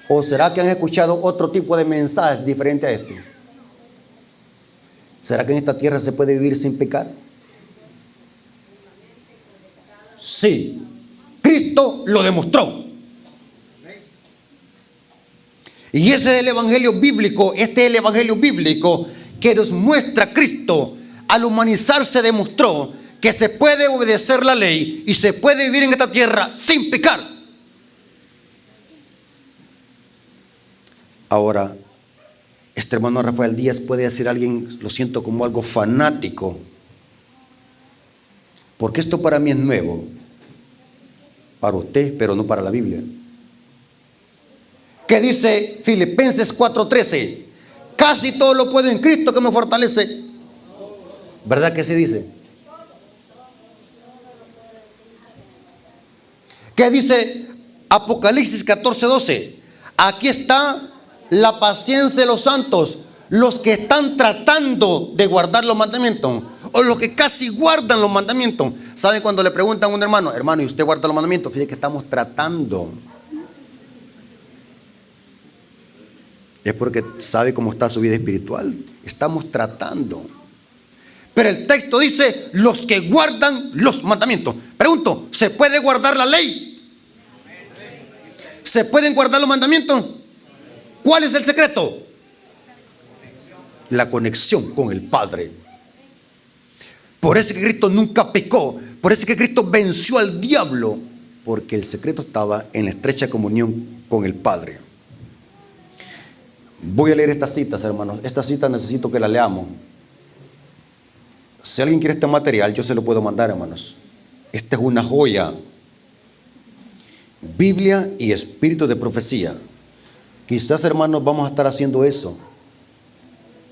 ¿O será que han escuchado otro tipo de mensajes diferente a este? ¿Será que en esta tierra se puede vivir sin pecar? Sí, Cristo lo demostró. Y ese es el evangelio bíblico, este es el evangelio bíblico que nos muestra Cristo. Al humanizarse demostró que se puede obedecer la ley y se puede vivir en esta tierra sin pecar. Ahora, este hermano Rafael Díaz puede decir a alguien, lo siento, como algo fanático, porque esto para mí es nuevo, para usted, pero no para la Biblia. ¿Qué dice Filipenses 4:13? Casi todo lo puedo en Cristo que me fortalece. ¿Verdad que se dice? ¿Qué dice Apocalipsis 14:12? Aquí está la paciencia de los santos, los que están tratando de guardar los mandamientos, o los que casi guardan los mandamientos. ¿Saben cuando le preguntan a un hermano, hermano, ¿y usted guarda los mandamientos? Fíjate que estamos tratando. Es porque sabe cómo está su vida espiritual. Estamos tratando. Pero el texto dice, los que guardan los mandamientos. Pregunto, ¿se puede guardar la ley? ¿Se pueden guardar los mandamientos? ¿Cuál es el secreto? La conexión con el Padre. Por eso que Cristo nunca pecó. Por eso que Cristo venció al diablo. Porque el secreto estaba en la estrecha comunión con el Padre. Voy a leer estas citas, hermanos. Estas citas necesito que las leamos. Si alguien quiere este material, yo se lo puedo mandar, hermanos. Esta es una joya. Biblia y espíritu de profecía. Quizás, hermanos, vamos a estar haciendo eso.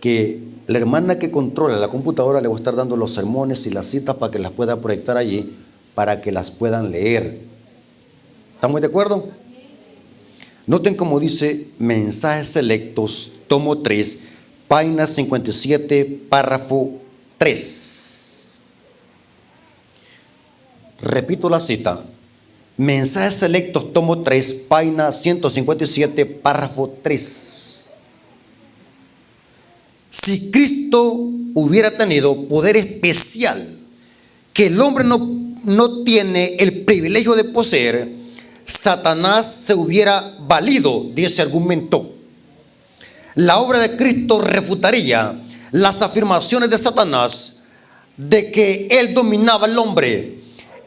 Que la hermana que controla la computadora le va a estar dando los sermones y las citas para que las pueda proyectar allí, para que las puedan leer. ¿Estamos de acuerdo? Noten cómo dice Mensajes Selectos, tomo 3, página 57, párrafo 3. Repito la cita. Mensajes Selectos, tomo 3, página 157, párrafo 3. Si Cristo hubiera tenido poder especial que el hombre no tiene el privilegio de poseer, Satanás se hubiera valido de ese argumento. La obra de Cristo refutaría las afirmaciones de Satanás de que él dominaba al hombre.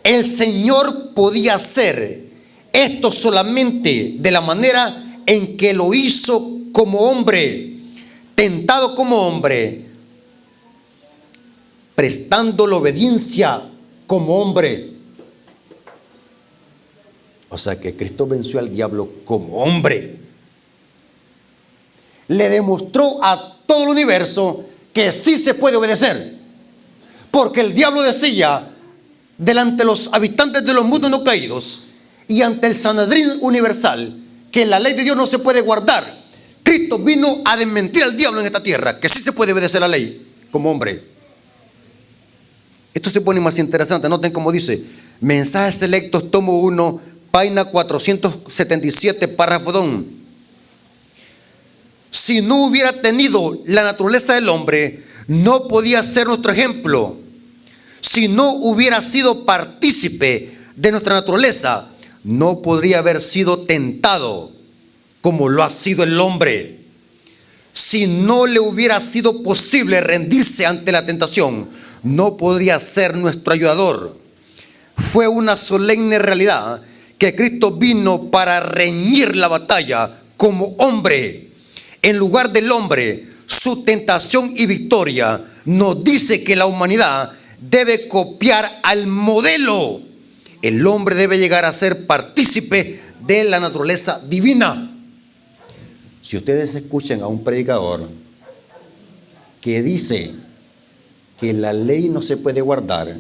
El Señor podía hacer esto solamente de la manera en que lo hizo como hombre, tentado como hombre, prestando la obediencia como hombre. O sea que Cristo venció al diablo como hombre. Le demostró a todo el universo que sí se puede obedecer. Porque el diablo decía, delante de los habitantes de los mundos no caídos y ante el Sanedrín universal que la ley de Dios no se puede guardar, Cristo vino a desmentir al diablo en esta tierra, que sí se puede obedecer la ley como hombre. Esto se pone más interesante. Noten cómo dice: Mensajes Selectos, tomo 1, página 477, párrafo 2. Si no hubiera tenido la naturaleza del hombre, no podía ser nuestro ejemplo. Si no hubiera sido partícipe de nuestra naturaleza, no podría haber sido tentado como lo ha sido el hombre. Si no le hubiera sido posible rendirse ante la tentación, no podría ser nuestro ayudador. Fue una solemne realidad que Cristo vino para reñir la batalla como hombre. En lugar del hombre, su tentación y victoria nos dice que la humanidad debe copiar al modelo. El hombre debe llegar a ser partícipe de la naturaleza divina. Si ustedes escuchan a un predicador que dice que la ley no se puede guardar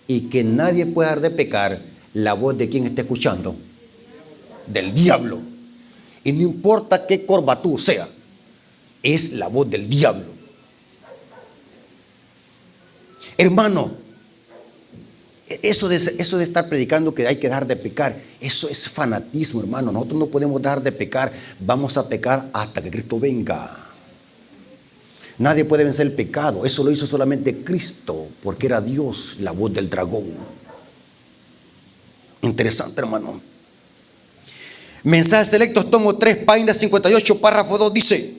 y que nadie puede dejar de pecar, la voz de quien está escuchando, del diablo. Y no importa qué corbatú sea, es la voz del diablo. Hermano, eso de estar predicando que hay que dejar de pecar, eso es fanatismo, hermano. Nosotros no podemos dejar de pecar. Vamos a pecar hasta que Cristo venga. Nadie puede vencer el pecado. Eso lo hizo solamente Cristo, porque era Dios, la voz del dragón. Interesante, hermano. Mensajes Selectos, tomo 3, página 58, párrafo 2, dice: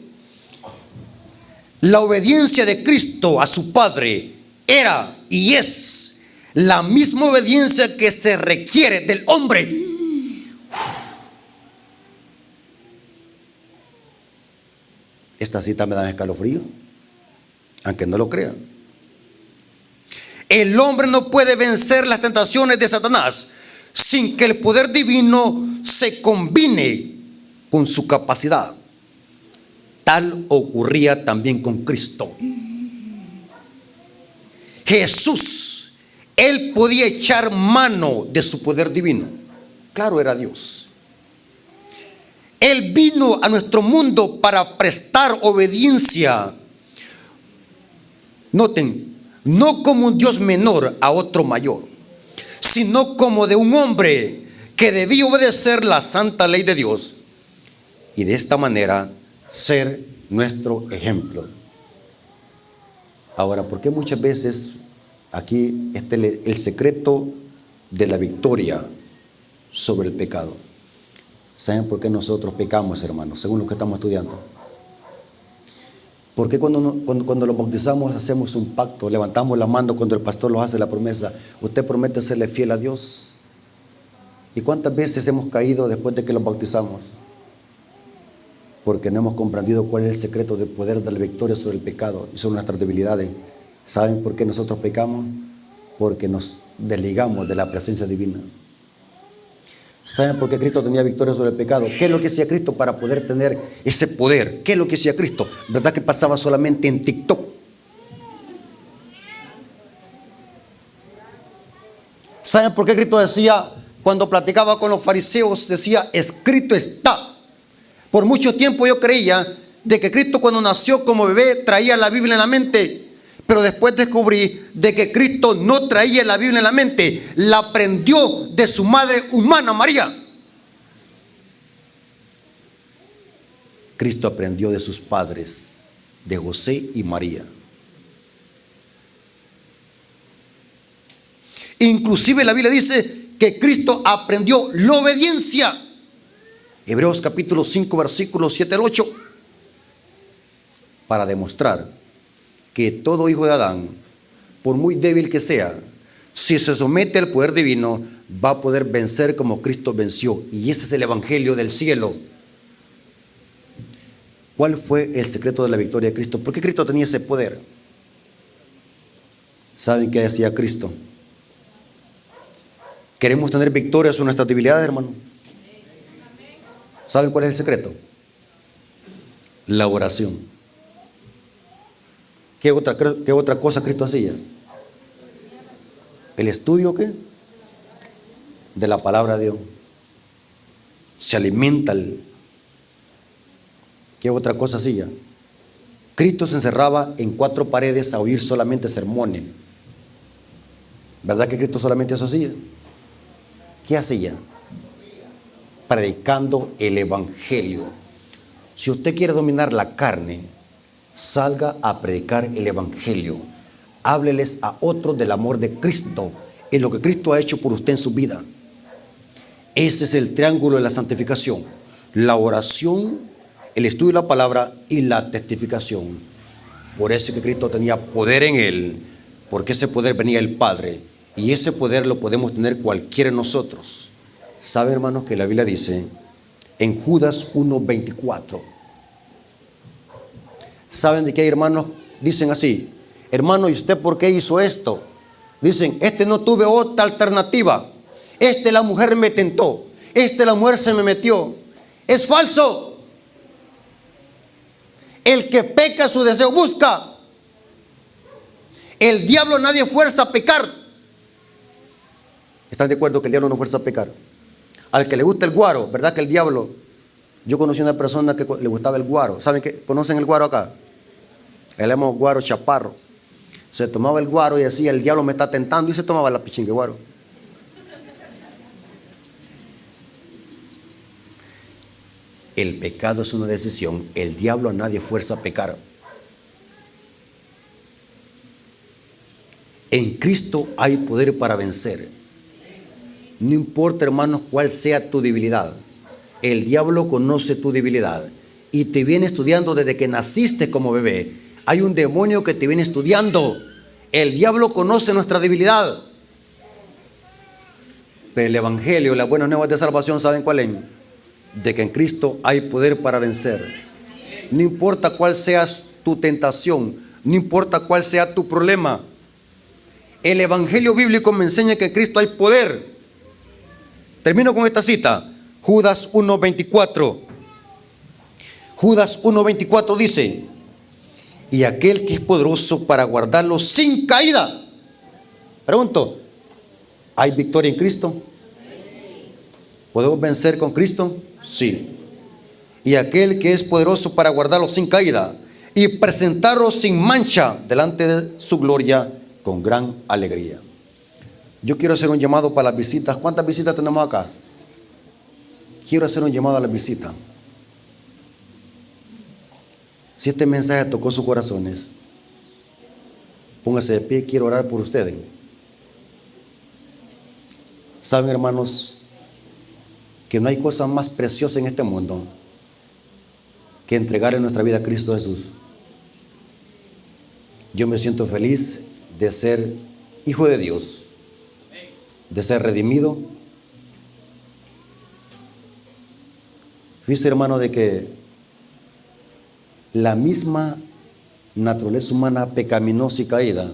la obediencia de Cristo a su Padre era y es la misma obediencia que se requiere del hombre. Esta cita me da escalofrío, aunque no lo crean. El hombre no puede vencer las tentaciones de Satanás sin que el poder divino se combine con su capacidad. Tal ocurría también con Cristo. Jesús, Él podía echar mano de su poder divino. Claro, era Dios. Él vino a nuestro mundo para prestar obediencia. Noten, no como un Dios menor a otro mayor, sino como de un hombre que debía obedecer la santa ley de Dios y de esta manera ser nuestro ejemplo. Ahora, ¿por qué muchas veces aquí está el secreto de la victoria sobre el pecado? ¿Saben por qué nosotros pecamos, hermanos? Según lo que estamos estudiando. ¿Por qué cuando los bautizamos hacemos un pacto, levantamos la mano cuando el pastor nos hace la promesa? Usted promete serle fiel a Dios. ¿Y cuántas veces hemos caído después de que los bautizamos? Porque no hemos comprendido cuál es el secreto del poder de la victoria sobre el pecado y sobre nuestras debilidades. ¿Saben por qué nosotros pecamos? Porque nos desligamos de la presencia divina. ¿Saben por qué Cristo tenía victoria sobre el pecado? ¿Qué es lo que hacía Cristo para poder tener ese poder? ¿Qué es lo que hacía Cristo? ¿Verdad que pasaba solamente en TikTok? ¿Saben por qué Cristo decía, cuando platicaba con los fariseos, decía, escrito está? Por mucho tiempo yo creía de que Cristo cuando nació como bebé traía la Biblia en la mente, pero después descubrí de que Cristo no traía la Biblia en la mente, la aprendió de su madre humana, María. Cristo aprendió de sus padres, de José y María. Inclusive la Biblia dice que Cristo aprendió la obediencia. Hebreos capítulo 5, versículos 7 al 8, para demostrar que todo hijo de Adán, por muy débil que sea, si se somete al poder divino, va a poder vencer como Cristo venció. Y ese es el evangelio del cielo. ¿Cuál fue el secreto de la victoria de Cristo? ¿Por qué Cristo tenía ese poder? ¿Saben qué hacía Cristo? ¿Queremos tener victoria sobre nuestras debilidades, hermano? ¿Saben cuál es el secreto? La oración. ¿Qué otra cosa Cristo hacía? ¿El estudio qué? De la palabra de Dios. Se alimenta ¿qué otra cosa hacía? Cristo se encerraba en 4 paredes a oír solamente sermones. ¿Verdad que Cristo solamente eso hacía? ¿Qué hacía? Predicando el evangelio. Si usted quiere dominar la carne, salga a predicar el evangelio. Hábleles a otros del amor de Cristo y lo que Cristo ha hecho por usted en su vida. Ese es el triángulo de la santificación: la oración, el estudio de la palabra y la testificación. Por eso que Cristo tenía poder en él, porque ese poder venía del Padre, y ese poder lo podemos tener cualquiera de nosotros. ¿Saben, hermanos, que la Biblia dice en Judas 1:24? ¿Saben de qué hay hermanos? Dicen así: hermano, ¿y usted por qué hizo esto? Dicen, no tuve otra alternativa. La mujer me tentó. La mujer se me metió. Es falso. El que peca su deseo busca. El diablo nadie fuerza a pecar. ¿Están de acuerdo que el diablo no fuerza a pecar? Al que le gusta el guaro, ¿verdad que el diablo? Yo conocí a una persona que le gustaba el guaro. ¿Saben qué? ¿Conocen el guaro acá? Le llamamos guaro chaparro. Se tomaba el guaro y decía, el diablo me está tentando, y se tomaba la pichingue guaro. El pecado es una decisión. El diablo a nadie fuerza a pecar. En Cristo hay poder para vencer. No importa, hermanos, cuál sea tu debilidad. El diablo conoce tu debilidad y te viene estudiando desde que naciste como bebé. Hay un demonio que te viene estudiando. El diablo conoce nuestra debilidad. Pero el evangelio, las buenas nuevas de salvación, ¿saben cuál es? De que en Cristo hay poder para vencer. No importa cuál sea tu tentación, no importa cuál sea tu problema. El evangelio bíblico me enseña que en Cristo hay poder. Termino con esta cita. Judas 1:24. Judas 1:24 dice: y aquel que es poderoso para guardarlo sin caída. Pregunto, ¿hay victoria en Cristo? ¿Podemos vencer con Cristo? Sí. Y aquel que es poderoso para guardarlo sin caída y presentarlo sin mancha delante de su gloria con gran alegría. Yo quiero hacer un llamado para las visitas. ¿Cuántas visitas tenemos acá? Quiero hacer un llamado a las visitas. Si este mensaje tocó sus corazones, póngase de pie, quiero orar por ustedes. Saben, hermanos, que no hay cosa más preciosa en este mundo que entregar en nuestra vida a Cristo Jesús. Yo me siento feliz de ser hijo de Dios, de ser redimido. Fíjese, hermano, de que la misma naturaleza humana pecaminosa y caída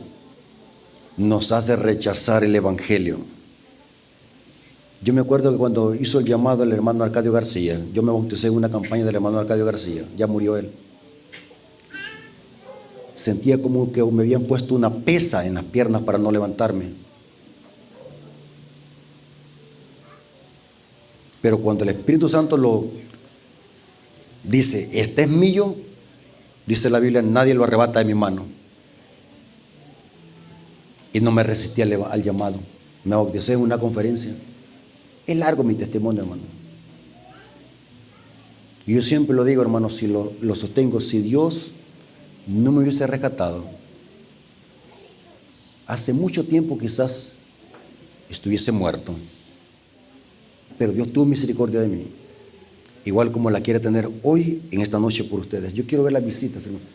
nos hace rechazar el evangelio. Yo me acuerdo que cuando hizo el llamado el hermano Arcadio García, yo me bauticé en una campaña del hermano Arcadio García, ya murió él. Sentía como que me habían puesto una pesa en las piernas para no levantarme. Pero cuando el Espíritu Santo lo dice, este es mío, dice la Biblia, nadie lo arrebata de mi mano. Y no me resistí al llamado. Me bauticé en una conferencia. Es largo mi testimonio, hermano. Y yo siempre lo digo, hermano, si lo sostengo, si Dios no me hubiese rescatado, hace mucho tiempo quizás estuviese muerto. Pero Dios tuvo misericordia de mí, igual como la quiere tener hoy, en esta noche, por ustedes. Yo quiero ver las visitas, hermano.